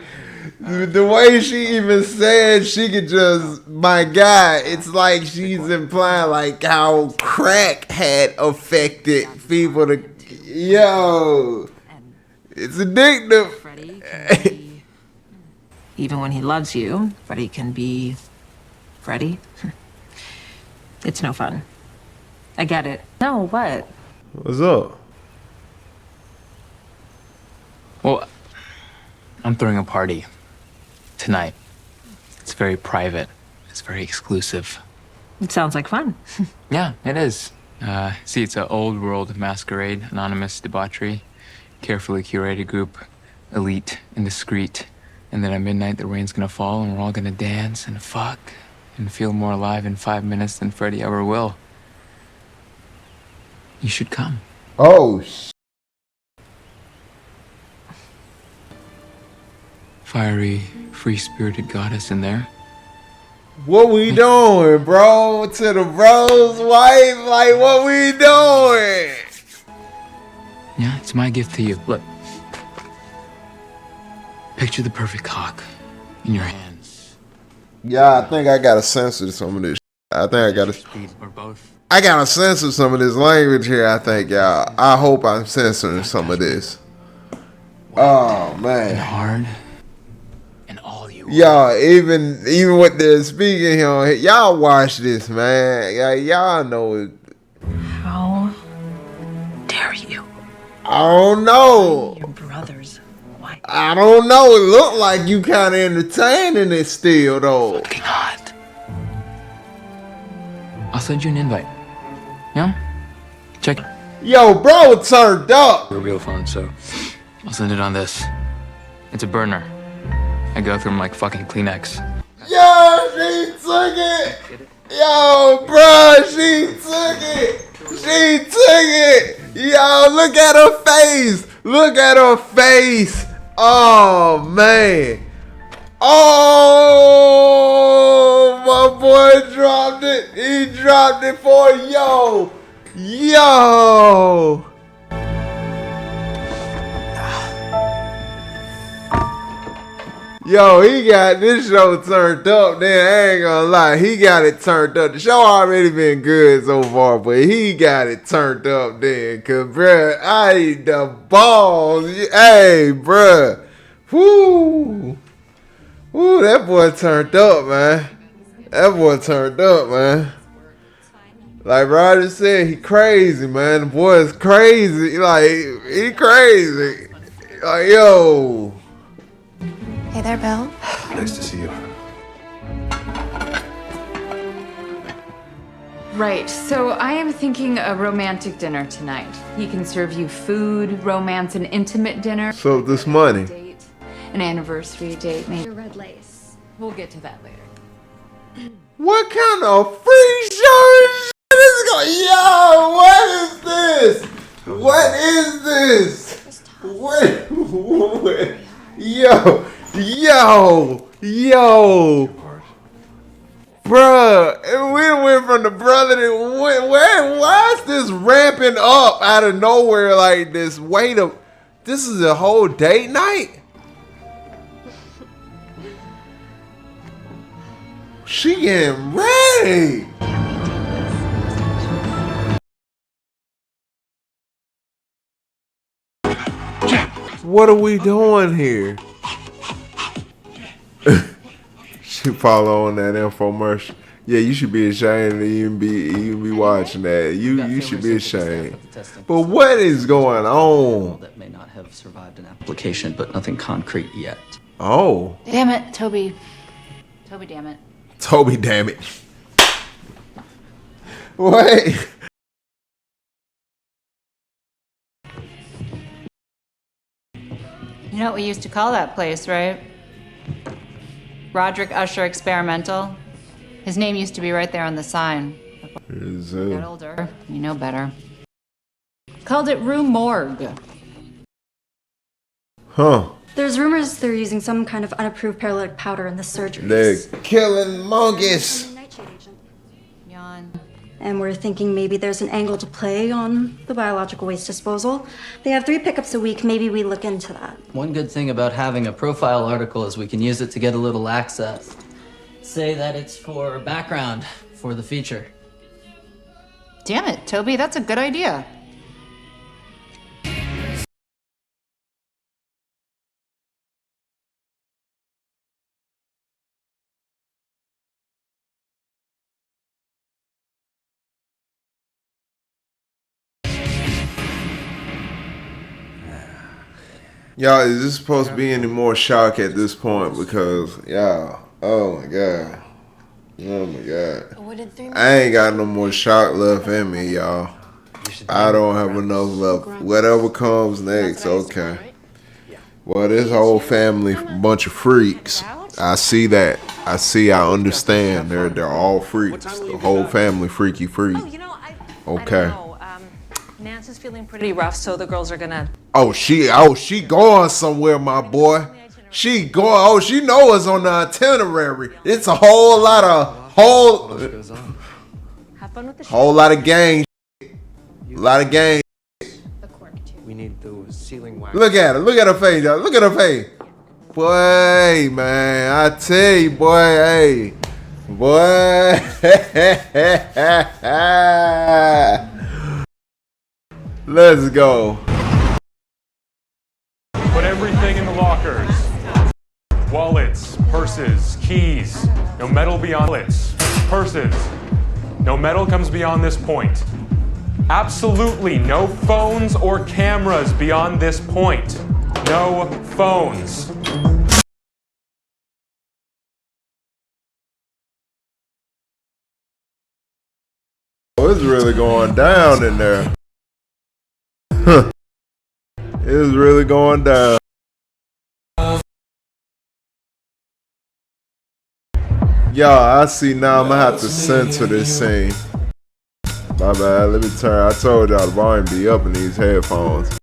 The way she even said she could just, my God, it's like she's implying like how crack had affected people to, yo, it's addictive. Even when he loves you, Freddie can be Freddie. It's no fun. I get it. No, what? What's up? Well, I'm throwing a party tonight. It's very private. It's very exclusive. It sounds like fun. Yeah, it is. See, it's an old world masquerade, anonymous debauchery, carefully curated group, elite and discreet. And then at midnight, the rain's gonna fall and we're all gonna dance and fuck and feel more alive in 5 minutes than Freddie ever will. You should come. Oh, Fiery, free-spirited goddess in there. What we doing, bro? To the bros' wife? Like, what we doing? Yeah, it's my gift to you. Look. Picture the perfect cock in your hands. Yeah, I think I gotta censor some of this. I think I gotta. Speed or both. I gotta censor some of this language here. I think y'all. I hope I'm censoring some of this. Oh man. Hard. Y'all, even what they're speaking here, y'all watch this, man. Y'all know it. How dare you? I don't know. Your brother's wife. I don't know. It looked like you kind of entertaining it still, though. Fucking hot. I'll send you an invite. Yeah? Check. Yo, bro, turned up. We're real phone, so I'll send it on this. It's a burner. I go through them like fucking Kleenex. Yo, she took it. Yo, bro, she took it. She took it. Yo, look at her face. Look at her face. Oh, man. Oh, my boy dropped it. He dropped it for yo. Yo. Yo, he got this show turned up, then I ain't gonna lie. He got it turned up. The show already been good so far, but he got it turned up then. Cause bruh, I eat the balls. Hey, bruh. Woo. Woo, that boy turned up, man. That boy turned up, man. Like Roger said, he crazy, man. The boy is crazy. Like, he crazy. Like, yo. Hey there, Bill. Nice to see you. Right, so I am thinking a romantic dinner tonight. He can serve you food, romance, an intimate dinner. So this money. An anniversary date, maybe. Red lace. We'll get to that later. What kind of free show is this? Yo, what is this? What is this? What? Yo. Bruh, we went from the brother that why is this ramping up out of nowhere like this? This is a whole date night? She getting ready. What are we doing here? She follow on that infomercial. Yeah, you should be ashamed to even be watching that. You should be ashamed. But what is going on? That may not have survived an application, but nothing concrete yet. Oh. Damn it, Toby. Toby, damn it. Toby, damn it. Wait. You know what we used to call that place, right? Roderick Usher Experimental. His name used to be right there on the sign. Is You got older, you know better. Called it Rue Morgue. Huh. There's rumors they're using some kind of unapproved paralytic powder in the surgery. They're killing monkeys. And we're thinking maybe there's an angle to play on the biological waste disposal. They have 3 pickups a week. Maybe we look into that. One good thing about having a profile article is we can use it to get a little access. Say that it's for background for the feature. Damn it, Toby, that's a good idea. Y'all, is this supposed to be any more shock at this point? Because, y'all, oh my God. Oh my God. I ain't got no more shock left in me, y'all. I don't have enough left. Whatever comes next, okay. Well, this whole family, bunch of freaks. I see that. I understand. They're all freaks. The whole family freaky freak. Okay. Nance is feeling pretty rough, so the girls are gonna. Oh, she going somewhere, my boy. She know it's on the itinerary. It's a whole lot of whole lot of gang. A lot of gang. We need those ceiling wax. Look at her face, y'all. Look at her face. Boy, man, I tell you, boy, hey. Boy. Let's go. Put everything in the lockers. Wallets, purses, keys. No metal beyond wallets, purses. No metal comes beyond this point. Absolutely no phones or cameras beyond this point. No phones. Oh, it's really going down in there. Huh. It's really going down. Y'all, I see now I'm gonna have to censor this scene. My bad, let me turn. I told y'all the volume be up in these headphones.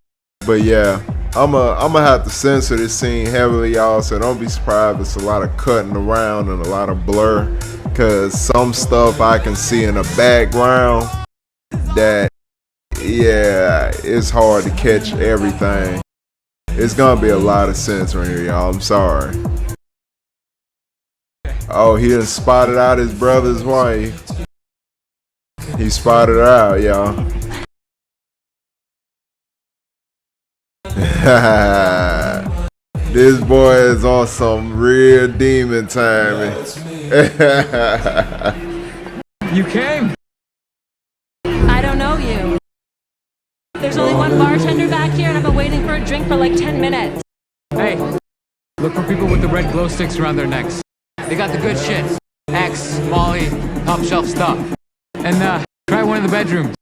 But yeah, I'ma have to censor this scene heavily, y'all, so don't be surprised it's a lot of cutting around and a lot of blur. Cause some stuff I can see in the background that, yeah, it's hard to catch everything. It's gonna be a lot of censoring here, y'all. I'm sorry. Oh, he done spotted out his brother's wife. He spotted her out, y'all. This boy is on some real demon timing. You came? I don't know you. There's only one bartender back here, and I've been waiting for a drink for like 10 minutes. Hey, look for people with the red glow sticks around their necks. They got the good shit. X, Molly, top shelf stuff. And try one of the bedrooms.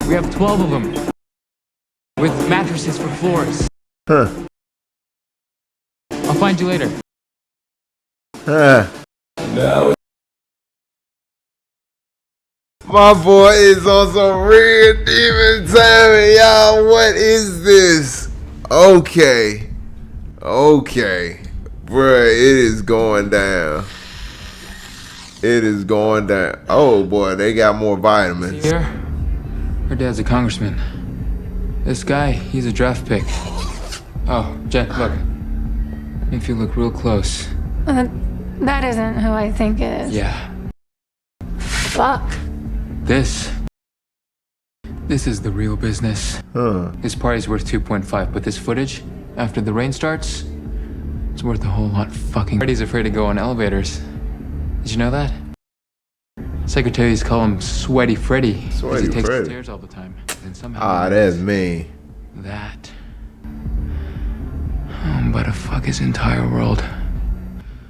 We have 12 of them. With mattresses for floors. Huh. I'll find you later. Huh. No. My boy is on some real demon timing, y'all. What is this? Okay. Okay. Bruh, it is going down. It is going down. Oh boy, they got more vitamins. Here, her dad's a congressman. This guy, he's a draft pick. Oh, Jen, look. If you look real close. That isn't who I think it is. Yeah. Fuck. This is the real business. Huh. This party's worth 2.5, but this footage, after the rain starts, it's worth a whole lot fucking. Freddy's afraid to go on elevators. Did you know that? Secretaries call him Sweaty Freddy. 'Cause Sweaty he takes the Freddy. stairs all the time. And somehow Ah, that's me. that. But to fuck his entire world.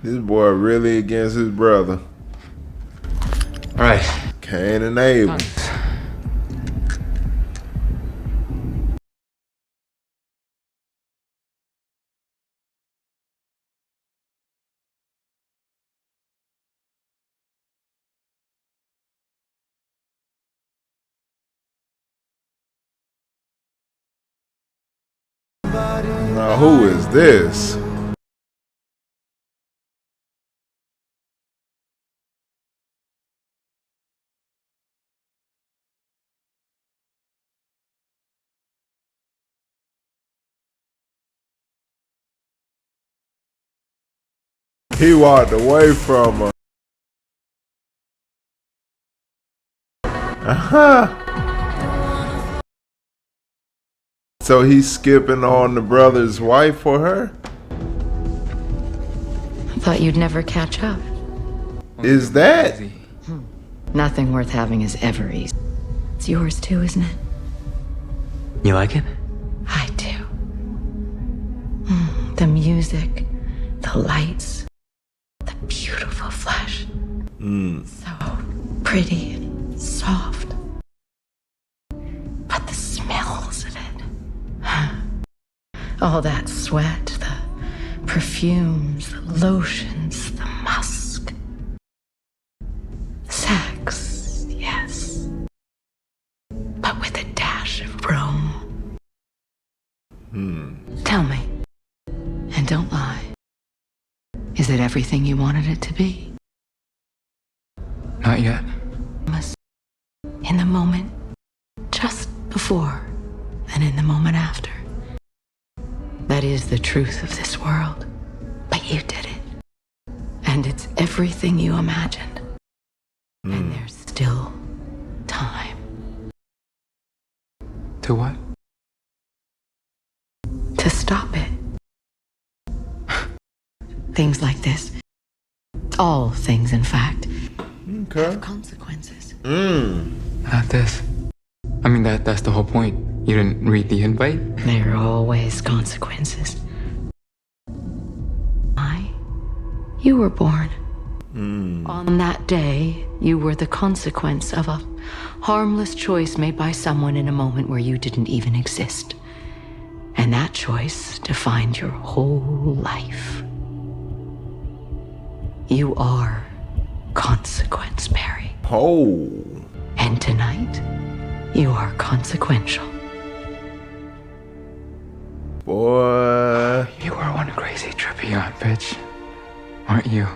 This boy really against his brother. All right. Cain and Abel. Now who is this? He walked away from her. So he's skipping on the brother's wife for her? I thought you'd never catch up. Is that? Nothing worth having is ever easy. It's yours too, isn't it? You like it? I do. The music, the lights, the beautiful flesh. So pretty and soft. But the smells of it. All that sweat, the perfumes, the lotions, the musk. Sex, yes. But with a dash of Rome. Tell me, and don't lie. Is it everything you wanted it to be? Not yet. In the moment just before and in the moment after. That is the truth of this world. But you did it. And it's everything you imagined. And there's still time. To what? To stop it. Things like this. All things, in fact. Okay. Have consequences. Not this. I mean, that's the whole point. You didn't read the invite? There are always consequences. You were born. On that day, you were the consequence of a harmless choice made by someone in a moment where you didn't even exist. And that choice defined your whole life. You are consequence, Barry. Oh. And tonight, you are consequential. Boy. You were one crazy trippy yacht, bitch. Aren't you?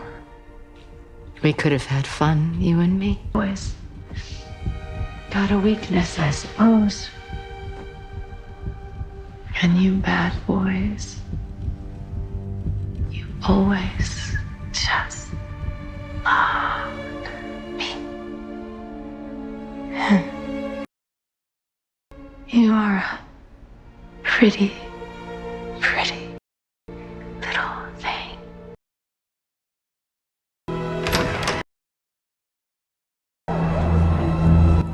We could have had fun, you and me. Boys. Got a weakness, I suppose. And you bad boys. You always just loved me. You are a pretty little thing.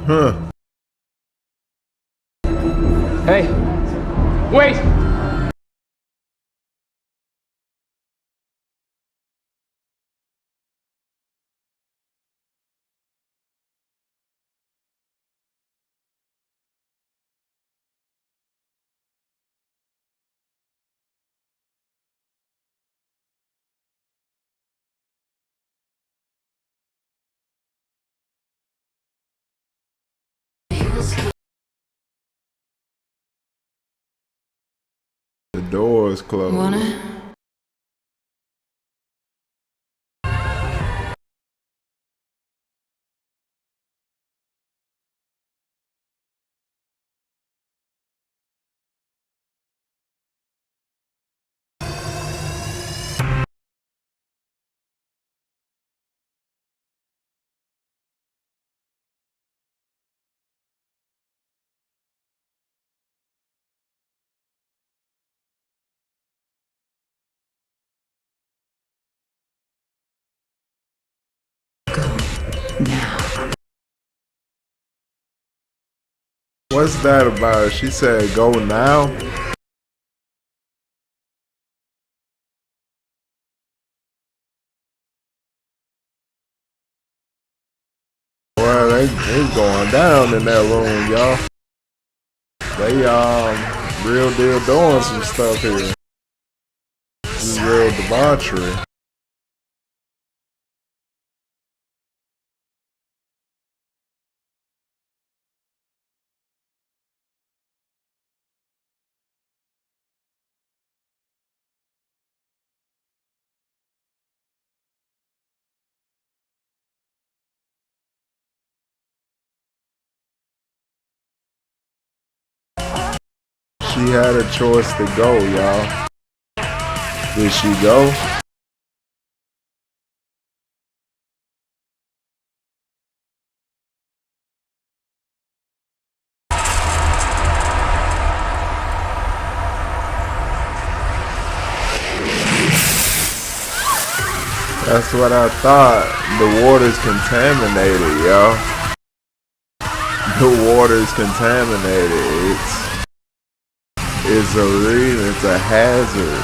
Huh. Hey! Wait! The door is closed. What's that about? She said, go now? Well, they going down in that room, y'all. They real deal doing some stuff here. This is real debauchery. She had a choice to go, y'all. Did she go? That's what I thought. The water's contaminated, y'all. The water's contaminated. It's a hazard.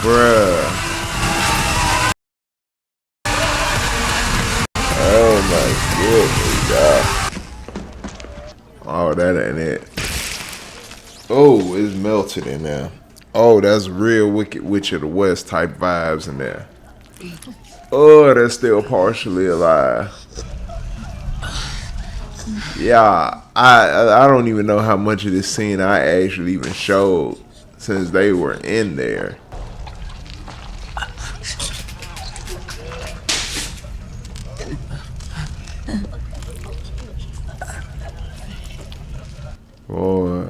Bruh. Oh my goodness, God. Oh, that ain't it. Oh, it's melted in there. Oh, that's real Wicked Witch of the West type vibes in there. Oh, that's still partially alive. Yeah, I don't even know how much of this scene I actually even showed since they were in there. Boy.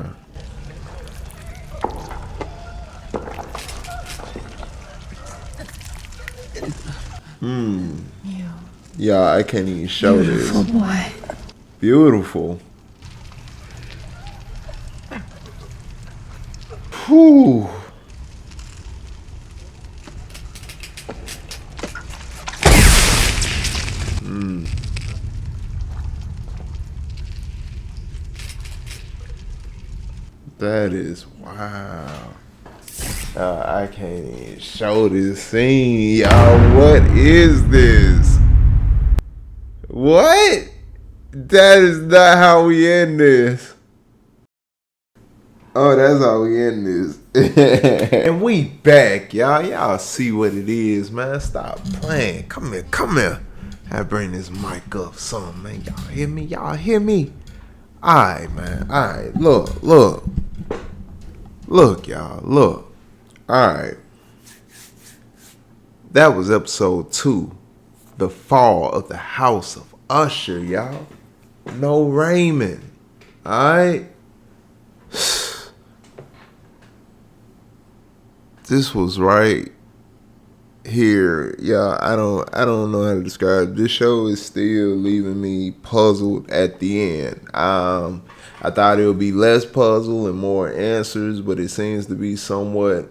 Yeah, I can't even show Beautiful this. boy. Beautiful. Whew. That is wow. I can't even show this scene, y'all. What is this? What? That is not how we end this. Oh, that's how we end this. And we back, y'all. Y'all see what it is, man. Stop playing. Come here, come here. I bring this mic up some, man. Y'all hear me? Y'all hear me? Alright, man. Alright. Look, look. Look, y'all. Look. Alright. That was episode 2. The Fall of the House of Usher, y'all. No Raymond. Alright. This was right here. Yeah, I don't know how to describe it. This show is still leaving me puzzled at the end. I thought it would be less puzzle and more answers, but it seems to be somewhat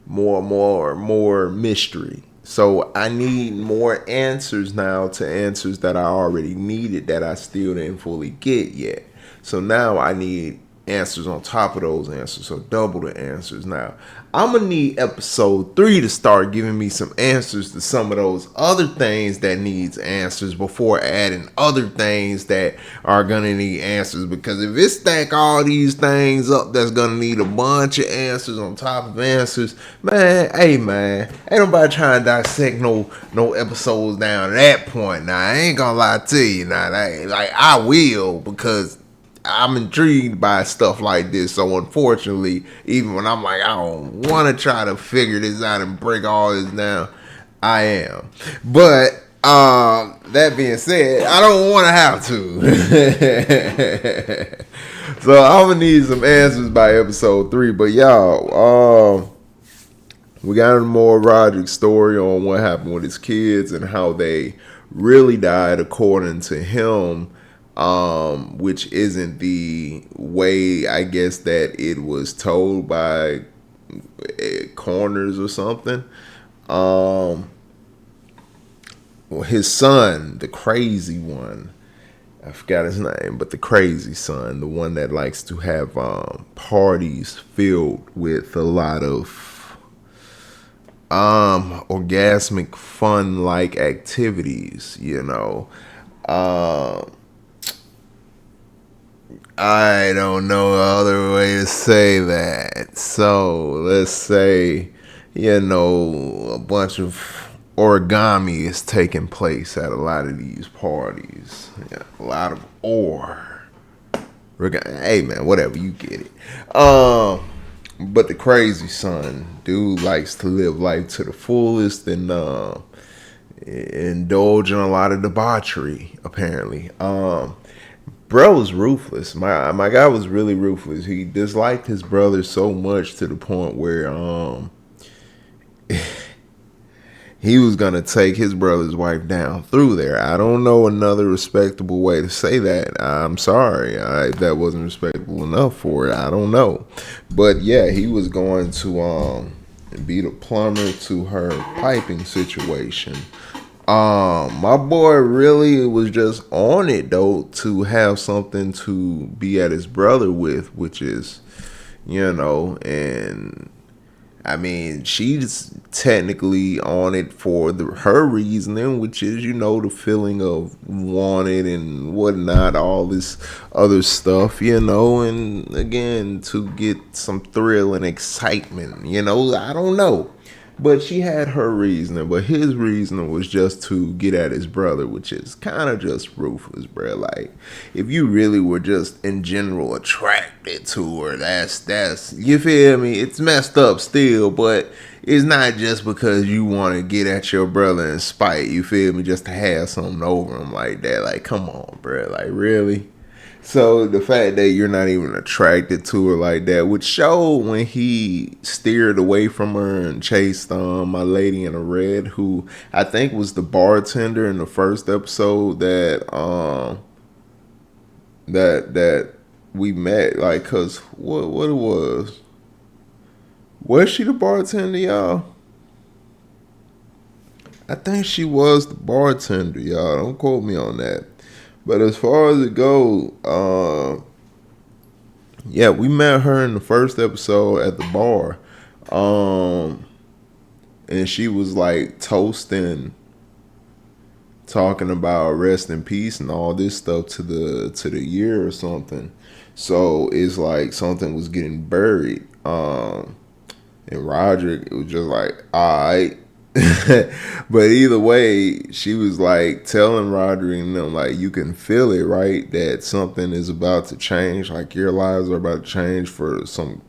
more mystery. So I need more answers now to answers that I already needed that I still didn't fully get yet. So now I need answers on top of those answers, so double the answers. Now I'm gonna need episode 3 to start giving me some answers to some of those other things that needs answers before adding other things that are gonna need answers, because if it stack all these things up that's gonna need a bunch of answers on top of answers, man, hey man, ain't nobody trying to dissect no episodes down to that point. Now I ain't gonna lie to you. Now like I will, because I'm intrigued by stuff like this. So unfortunately, even when I'm like, I don't want to try to figure this out and break all this down, I am. But that being said, I don't want to have to. So I'm gonna need some answers by episode 3. But y'all, we got a more Roderick story on what happened with his kids and how they really died according to him. Which isn't the way, I guess, that it was told by coroners or something. Well, his son, the crazy one, I forgot his name, but the crazy son, the one that likes to have parties filled with a lot of orgasmic fun-like activities, you know. I don't know other way to say that. So let's say, you know, a bunch of origami is taking place at a lot of these parties. Yeah, a lot of hey man, whatever, you get it. But the crazy son, dude likes to live life to the fullest and indulge in a lot of debauchery, apparently. Bro was ruthless. My guy was really ruthless. He disliked his brother so much to the point where he was gonna take his brother's wife down through there. I don't know another respectable way to say that. I'm sorry, that wasn't respectable enough for it. I don't know, but yeah, he was going to be the plumber to her piping situation. My boy really was just on it though, to have something to be at his brother with, which is, you know, and I mean, she's technically on it for her reasoning, which is, you know, the feeling of wanted and whatnot, all this other stuff, you know, and again, to get some thrill and excitement, you know, I don't know. But she had her reasoning, but his reasoning was just to get at his brother, which is kind of just ruthless, bro. Like, if you really were just in general attracted to her, that's you feel me? It's messed up still, but it's not just because you want to get at your brother in spite, you feel me? Just to have something over him like that. Like, come on, bro. Like, really? So the fact that you're not even attracted to her like that would show when he steered away from her and chased my lady in a red, who I think was the bartender in the first episode that we met. Like, cause what it was she the bartender, y'all? I think she was the bartender, y'all. Don't quote me on that. But as far as it goes, yeah, we met her in the first episode at the bar. And she was like toasting, talking about rest in peace and all this stuff to the year or something. So it's like something was getting buried. And Roderick, it was just like, all right. But either way, she was like telling Roderick and them, like, you can feel it, right? That something is about to change. Like, your lives are about to change for some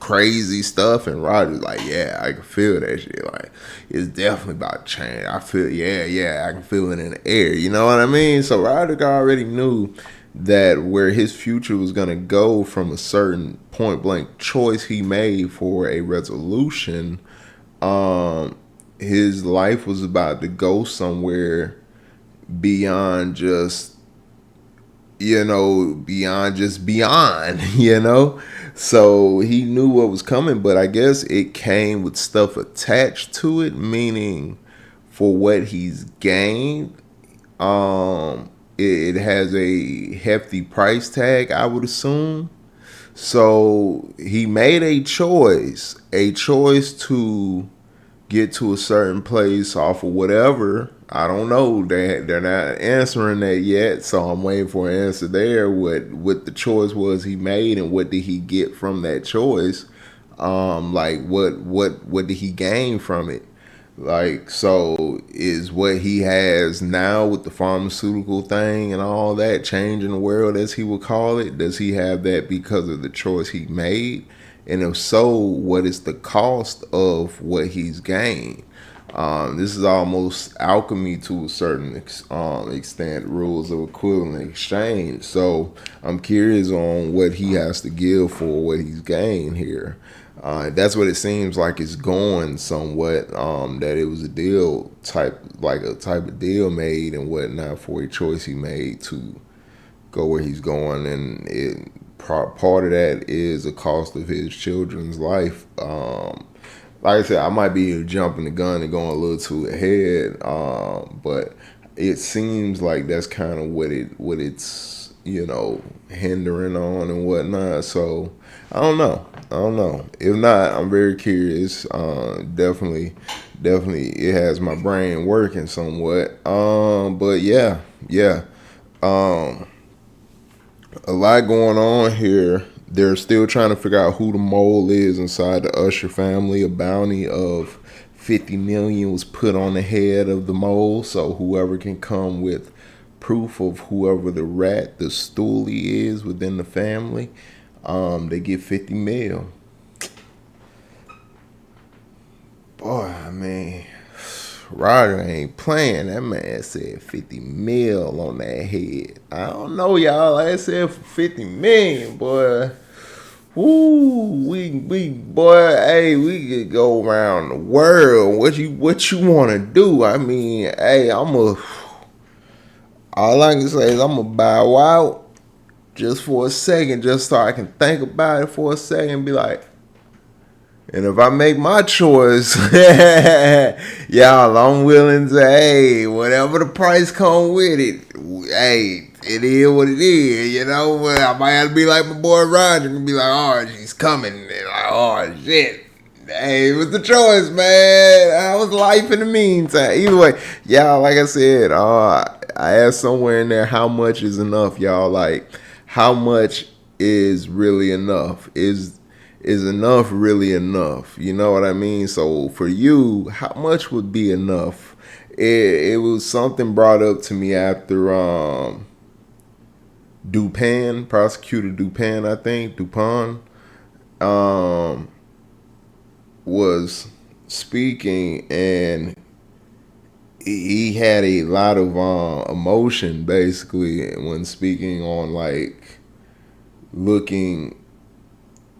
crazy stuff. And Roderick's like, yeah, I can feel that shit. Like, it's definitely about to change. I feel, yeah, I can feel it in the air. You know what I mean? So Roderick already knew that where his future was going to go from a certain point blank choice he made for a resolution. His life was about to go somewhere beyond just, beyond, So he knew what was coming, but I guess it came with stuff attached to it, meaning for what he's gained, it has a hefty price tag, I would assume. So he made a choice to get to a certain place off of whatever. I don't know. They're not answering that yet, so I'm waiting for an answer there. What the choice was he made, and what did he get from that choice? Like what did he gain from it? Like, so is what he has now with the pharmaceutical thing and all that changing the world, as he would call it? Does he have that because of the choice he made? And if so, what is the cost of what he's gained? This is almost alchemy to a certain extent, rules of equivalent exchange. So I'm curious on what he has to give for what he's gained here. That's what it seems like it's going somewhat, that it was a type of deal made and whatnot for a choice he made to go where he's going. And part of that is the cost of his children's life. Like I said, I might be jumping the gun and going a little too ahead, but it seems like that's kind of what it's hindering on and whatnot. So I don't know. If not, I'm very curious. Definitely, it has my brain working somewhat. But yeah. A lot going on here. They're still trying to figure out who the mole is inside the Usher family. A bounty of $50 million was put on the head of the mole. So whoever can come with proof of whoever the stoolie is within the family, they get $50 million. Boy, I mean, Ryder ain't playing. That man said $50 million on that head. I don't know, y'all. Like I said, for $50 million, boy. Woo, boy, hey, we could go around the world. What you want to do? I mean, hey, all I can say is I'm gonna bow out just for a second, just so I can think about it for a second and be like, and if I make my choice, y'all, I'm willing to, hey, whatever the price come with it, hey, it is what it is, I might have to be like my boy Roger and be like, oh, she's coming, and like, oh, shit. Hey, it was the choice, man. How was life in the meantime? Either way, y'all, like I said, I asked somewhere in there, how much is enough, y'all? Like, how much is really enough? Is enough really enough? You know what I mean? So for you, how much would be enough? It was something brought up to me after Dupin, prosecutor Dupin, I think, Dupin, was speaking, and he had a lot of emotion basically when speaking on like looking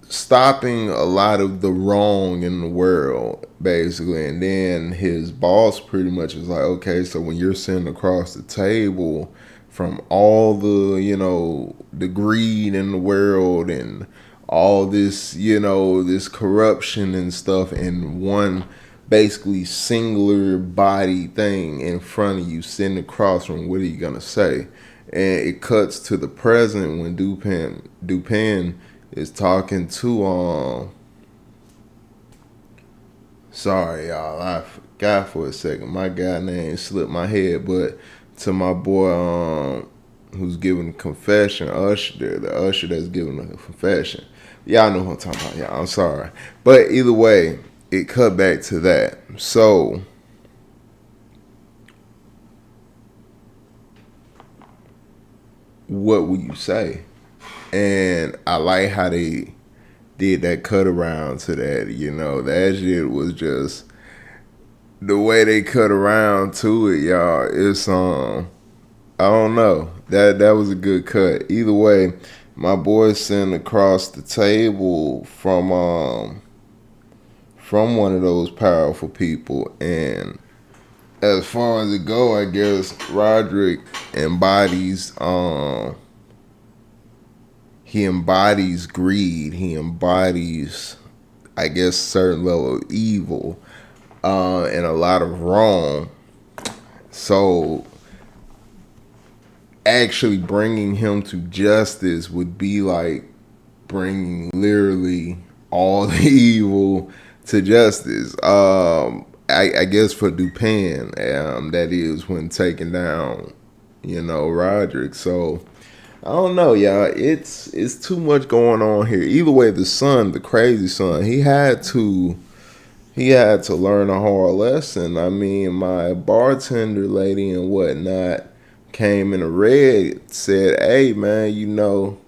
stopping a lot of the wrong in the world basically, and then his boss pretty much was like, okay, so when you're sitting across the table from all the, you know, the greed in the world and all this, you know, this corruption and stuff in one basically singular body thing in front of you sitting across from, what are you gonna say? And it cuts to the present when Dupin is talking to sorry y'all, I forgot for a second, my guy name slipped my head, but to my boy who's giving a confession, Usher, the Usher that's giving a confession. Y'all know who I'm talking about, y'all. I'm sorry. But either way, it cut back to that. So what would you say? And I like how they did that cut around to that, you know. That shit was just the way they cut around to it, y'all. It's I don't know. That was a good cut. Either way, my boy sitting across the table from one of those powerful people, and as far as it go, I guess Roderick embodies he embodies greed. He embodies, I guess, certain level of evil and a lot of wrong. So actually bringing him to justice would be like bringing literally all the evil to justice. I guess for Dupin, that is when taking down, you know, Roderick. So I don't know, y'all. It's too much going on here. Either way, the son, the crazy son, he had to learn a hard lesson. I mean, my bartender lady and whatnot came in a red, said, "Hey, man, you know,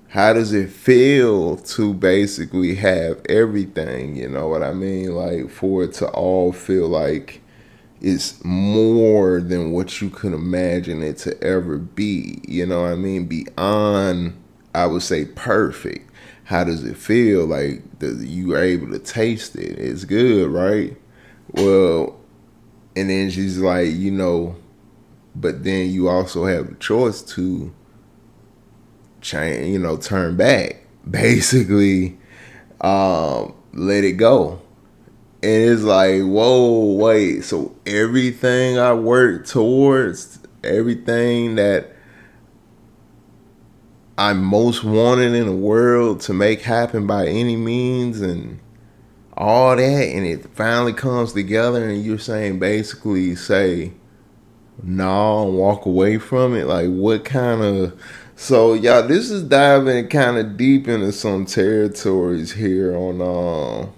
how does it feel to basically have everything?" You know what I mean? Like, for it to all feel like it's more than what you could imagine it to ever be. You know what I mean? Beyond, I would say, perfect. How does it feel? Like, you are able to taste it. It's good, right? Well, and then she's like, you know, but then you also have the choice to change, you know, turn back. Basically, let it go. And it's like, whoa, wait. So everything I work towards, everything that I most wanted in the world to make happen by any means and all that, and it finally comes together and you're saying basically say no and walk away from it. Like, what kind of... So y'all, this is diving kind of deep into some territories here on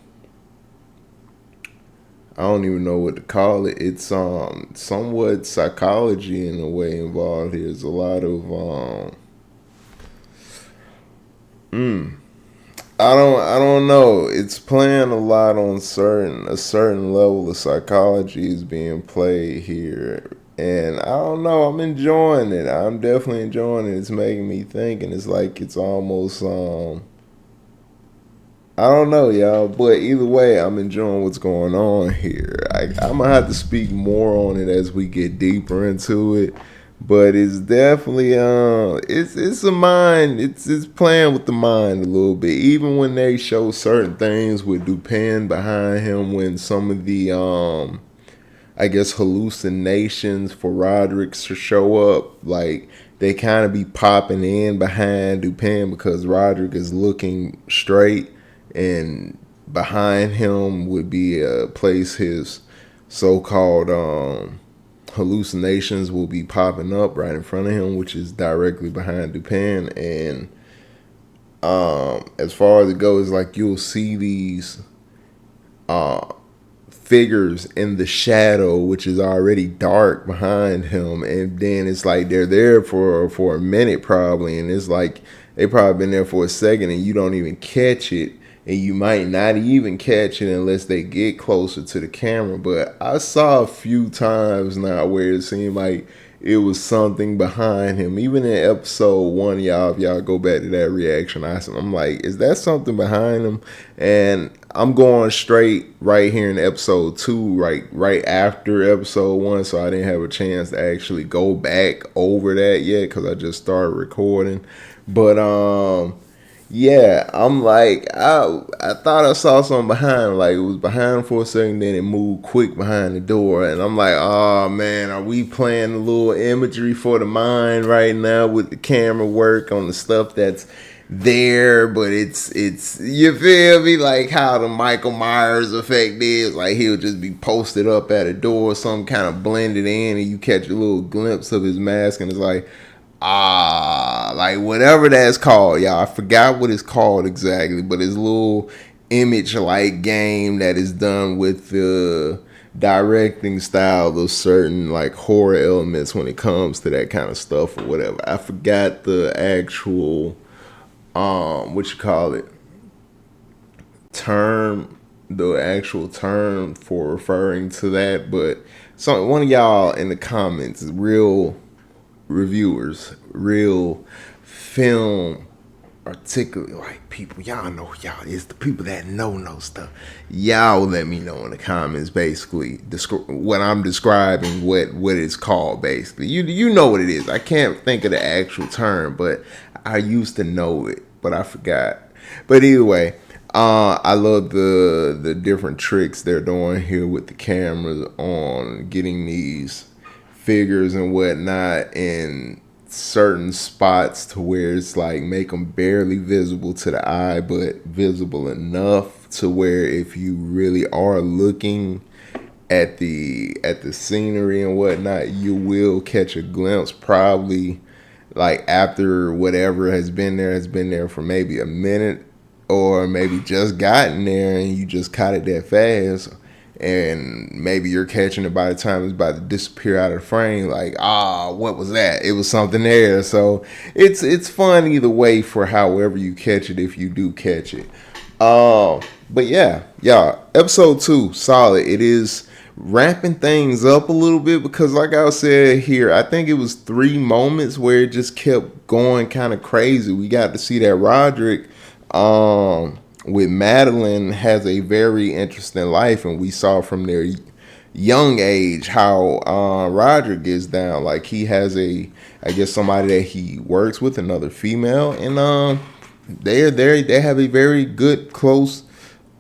I don't even know what to call it. It's somewhat psychology in a way involved here. There's a lot of I don't know. It's playing a lot on a certain level of psychology is being played here. And I don't know, I'm enjoying it. I'm definitely enjoying it. It's making me think, and it's like it's almost I don't know, y'all, but either way, I'm enjoying what's going on here. I'm gonna have to speak more on it as we get deeper into it, but it's definitely it's a mind. It's playing with the mind a little bit. Even when they show certain things with Dupin behind him, when some of the I guess hallucinations for Roderick to show up, like they kind of be popping in behind Dupin because Roderick is looking straight, and behind him would be a place his so-called hallucinations will be popping up right in front of him, which is directly behind Dupin. And as far as it goes, like you'll see these figures in the shadow, which is already dark behind him, and then it's like they're there for a minute probably, and it's like they probably been there for a second and you don't even catch it. and you might not even catch it unless they get closer to the camera. But I saw a few times now where it seemed like it was something behind him. Even in episode 1, if y'all go back to that reaction, I'm like, is that something behind him? And I'm going straight right here in episode 2, right after episode 1, so I didn't have a chance to actually go back over that yet because I just started recording. But yeah, I'm like, I thought I saw something behind him. Like, it was behind him for a second, then it moved quick behind the door. And I'm like, oh man, are we playing a little imagery for the mind right now with the camera work on the stuff that's there? But it's you feel me? Like how the Michael Myers effect is. Like, he'll just be posted up at a door, some kind of blended in, and you catch a little glimpse of his mask, and it's like, like whatever that's called, y'all. I forgot what it's called exactly, but it's a little image like game that is done with the directing style of certain like horror elements when it comes to that kind of stuff or whatever. I forgot the actual what you call it term, the actual term for referring to that, but one of y'all in the comments, real reviewers, real film articulate like people, y'all know, y'all it's the people that know stuff. Y'all let me know in the comments basically what I'm describing, what it's called basically. You know what it is. I can't think of the actual term, but I used to know it, but I forgot. But either way, I love the different tricks they're doing here with the cameras on getting these figures and whatnot in certain spots to where it's like make them barely visible to the eye, but visible enough to where if you really are looking at the scenery and whatnot, you will catch a glimpse probably like after whatever has been there for maybe a minute, or maybe just gotten there and you just caught it that fast, and maybe you're catching it by the time it's about to disappear out of the frame. Like, what was that? It was something there. So it's fun either way for however you catch it, if you do catch it. But yeah, episode 2, solid. It is ramping things up a little bit because, like I said here, I think it was 3 moments where it just kept going kind of crazy. We got to see that Roderick with Madeline has a very interesting life, and we saw from their young age how Roderick is down. Like, he has I guess somebody that he works with, another female, and they have a very good, close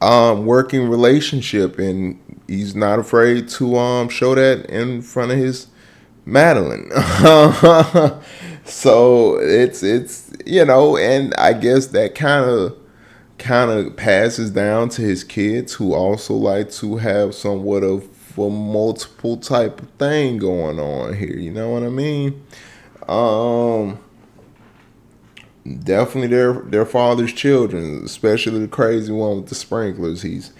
working relationship, and he's not afraid to show that in front of his Madeline. So it's and I guess that kind of passes down to his kids, who also like to have somewhat of a multiple type of thing going on here. You know what I mean? Definitely their father's children, especially the crazy one with the sprinklers. He's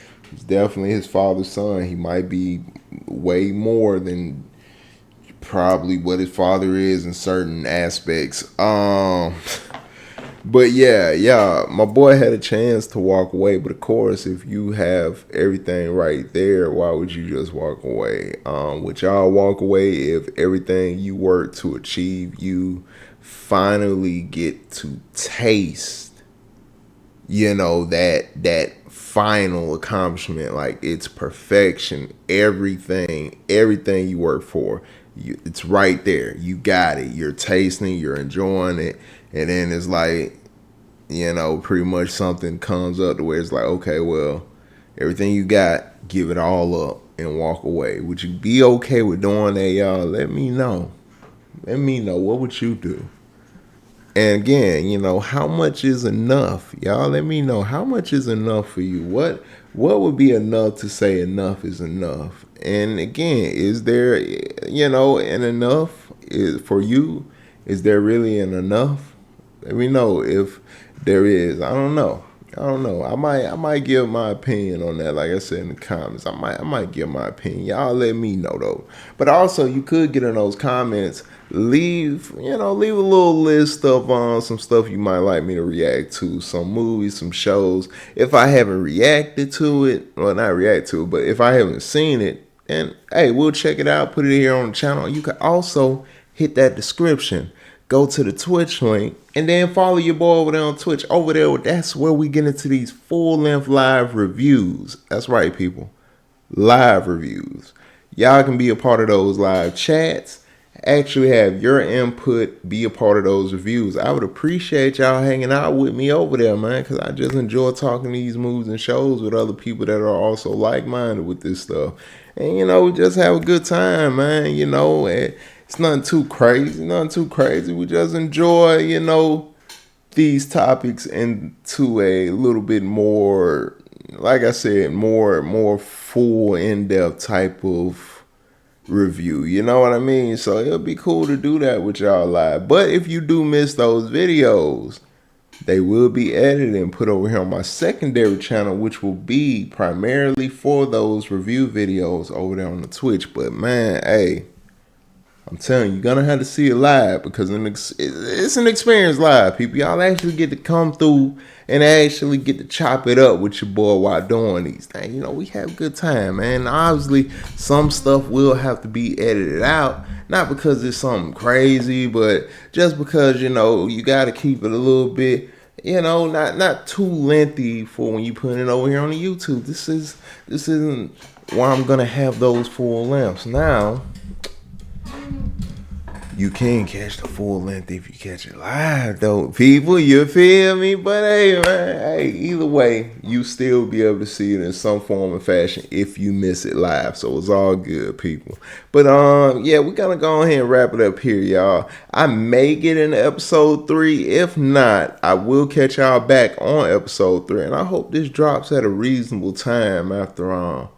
definitely his father's son. He might be way more than probably what his father is in certain aspects. But yeah, my boy had a chance to walk away. But of course, if you have everything right there, why would you just walk away? Would y'all walk away if everything you work to achieve, you finally get to taste, that final accomplishment, like it's perfection, everything you work for, it's right there. You got it. You're tasting, you're enjoying it. And then it's like, pretty much something comes up to where it's like, okay, well, everything you got, give it all up and walk away. Would you be okay with doing that, y'all? Let me know. Let me know. What would you do? And again, how much is enough? Y'all, let me know. How much is enough for you? What would be enough to say enough is enough? And again, is there, an enough for you? Is there really an enough? Let me know if there is. I don't know. I might give my opinion on that. Like I said in the comments, I might give my opinion. Y'all let me know though. But also, you could get in those comments, leave a little list of some stuff you might like me to react to, some movies, some shows. If I haven't reacted to it, well, not react to it, but if I haven't seen it, then hey, we'll check it out, put it here on the channel. You can also hit that description, go to the Twitch link, and then follow your boy over there on Twitch. Over there, that's where we get into these full-length live reviews. That's right, people. Live reviews. Y'all can be a part of those live chats. Actually have your input, be a part of those reviews. I would appreciate y'all hanging out with me over there, man, because I just enjoy talking these movies and shows with other people that are also like-minded with this stuff. And, we just have a good time, man, and it's nothing too crazy. We just enjoy, these topics into a little bit more, like I said, more full, in-depth type of review. You know what I mean? So it'll be cool to do that with y'all live. But if you do miss those videos, they will be edited and put over here on my secondary channel, which will be primarily for those review videos over there on the Twitch. But man, hey, I'm telling you, you're going to have to see it live because it's an experience live, people. Y'all actually get to come through and actually get to chop it up with your boy while doing these things. We have a good time, man. Obviously, some stuff will have to be edited out. Not because it's something crazy, but just because, you got to keep it a little bit, not too lengthy for when you put it over here on the YouTube. This isn't why I'm going to have those full lengths. Now, you can catch the full length if you catch it live, though, people. You feel me? But hey, man, either way, you still be able to see it in some form or fashion if you miss it live. So it's all good, people. But yeah, we're gonna go ahead and wrap it up here, y'all. I may get into episode 3. If not, I will catch y'all back on episode 3, and I hope this drops at a reasonable time after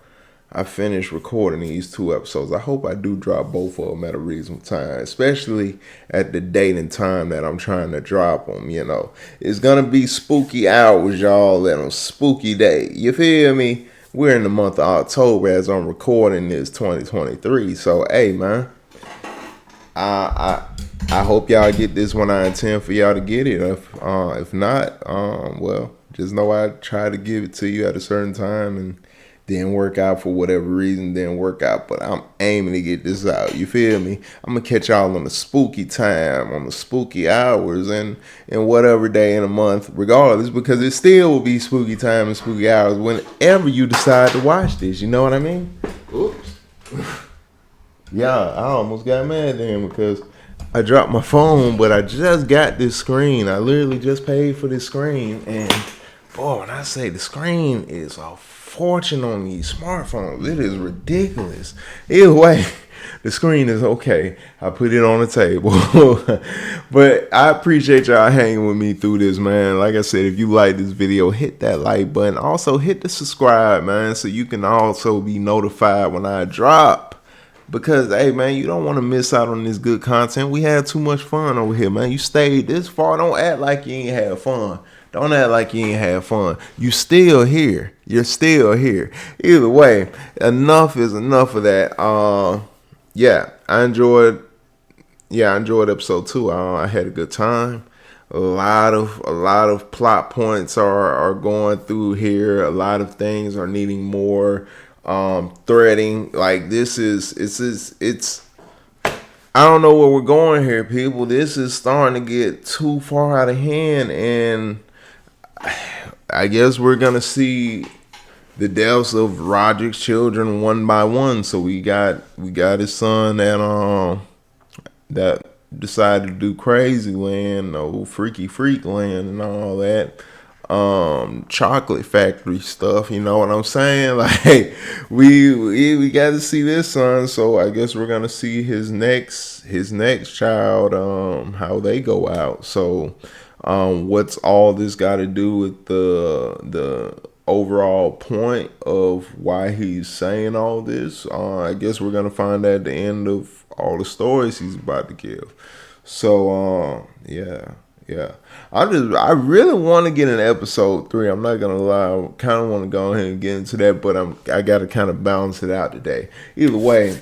I finish recording these 2 episodes. I hope I do drop both of them at a reasonable time, especially at the date and time that I'm trying to drop them. It's gonna be spooky hours, y'all, and a spooky day. You feel me? We're in the month of October as I'm recording this 2023. So hey, man, I hope y'all get this when I intend for y'all to get it. If not, well, just know I try to give it to you at a certain time and didn't work out for whatever reason, didn't work out, but I'm aiming to get this out. You feel me? I'm gonna catch y'all on the spooky time, on the spooky hours, and whatever day in a month, regardless, because it still will be spooky time and spooky hours whenever you decide to watch this. You know what I mean? Oops. Yeah, I almost got mad then because I dropped my phone, but I just got this screen. I literally just paid for this screen, and boy, when I say the screen is a fortune on these smartphones, it is ridiculous. Either way, the screen is okay. I put it on the table. But I appreciate y'all hanging with me through this, man. Like I said, if you like this video, hit that like button. Also, hit the subscribe, man, so you can also be notified when I drop. Because, hey, man, you don't want to miss out on this good content. We had too much fun over here, man. You stayed this far. Don't act like you ain't had fun. Don't act like you ain't had fun. You still here. You're still here. Either way, enough is enough of that. Yeah, I enjoyed episode 2. I had a good time. A lot of plot points are going through here. A lot of things are needing more threading. Like it's I don't know where we're going here, people. This is starting to get too far out of hand, and I guess we're gonna see the deaths of Roderick's children one by one. So we got his son that decided to do crazy land, freaky freak land, and all that chocolate factory stuff. You know what I'm saying? Like we got to see this son. So I guess we're gonna see his next child, how they go out. So what's all this got to do with the overall point of why he's saying all this? I guess we're gonna find at the end of all the stories he's about to give. So yeah. I really want to get in episode 3. I'm not gonna lie. I kind of want to go ahead and get into that, but I gotta kind of balance it out today. Either way,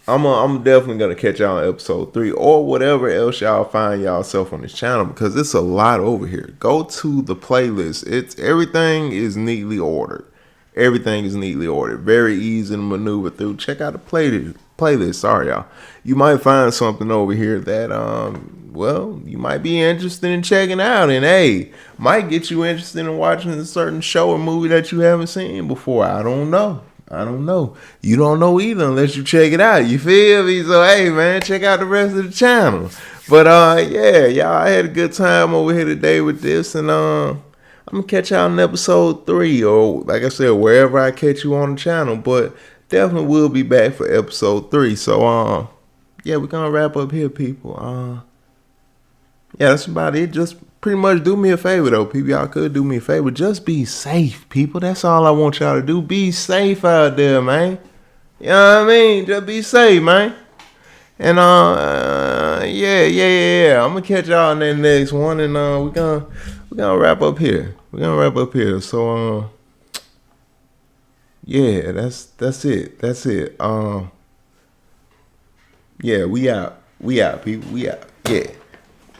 I'm definitely gonna catch y'all on episode 3 or whatever else y'all find y'allself on this channel, because it's a lot over here. Go to the playlist. It's everything is neatly ordered. Everything is neatly ordered. Very easy to maneuver through. Check out the playlist. Sorry, y'all. You might find something over here that well, you might be interested in checking out, and hey, might get you interested in watching a certain show or movie that you haven't seen before. I don't know. You don't know either unless you check it out. You feel me? So hey, man, check out the rest of the channel. But yeah, y'all, I had a good time over here today with this, and I'm gonna catch y'all in episode 3, or like I said, wherever I catch you on the channel. But definitely will be back for episode 3. So yeah, we're gonna wrap up here, people. Yeah, that's about it. Just pretty much do me a favor, though, people. Y'all could do me a favor. Just be safe, people. That's all I want y'all to do. Be safe out there, man. You know what I mean? Just be safe, man. And yeah. I'm gonna catch y'all in that next one, and we're gonna wrap up here. So yeah, that's it. Yeah, we out, people. We out. Yeah.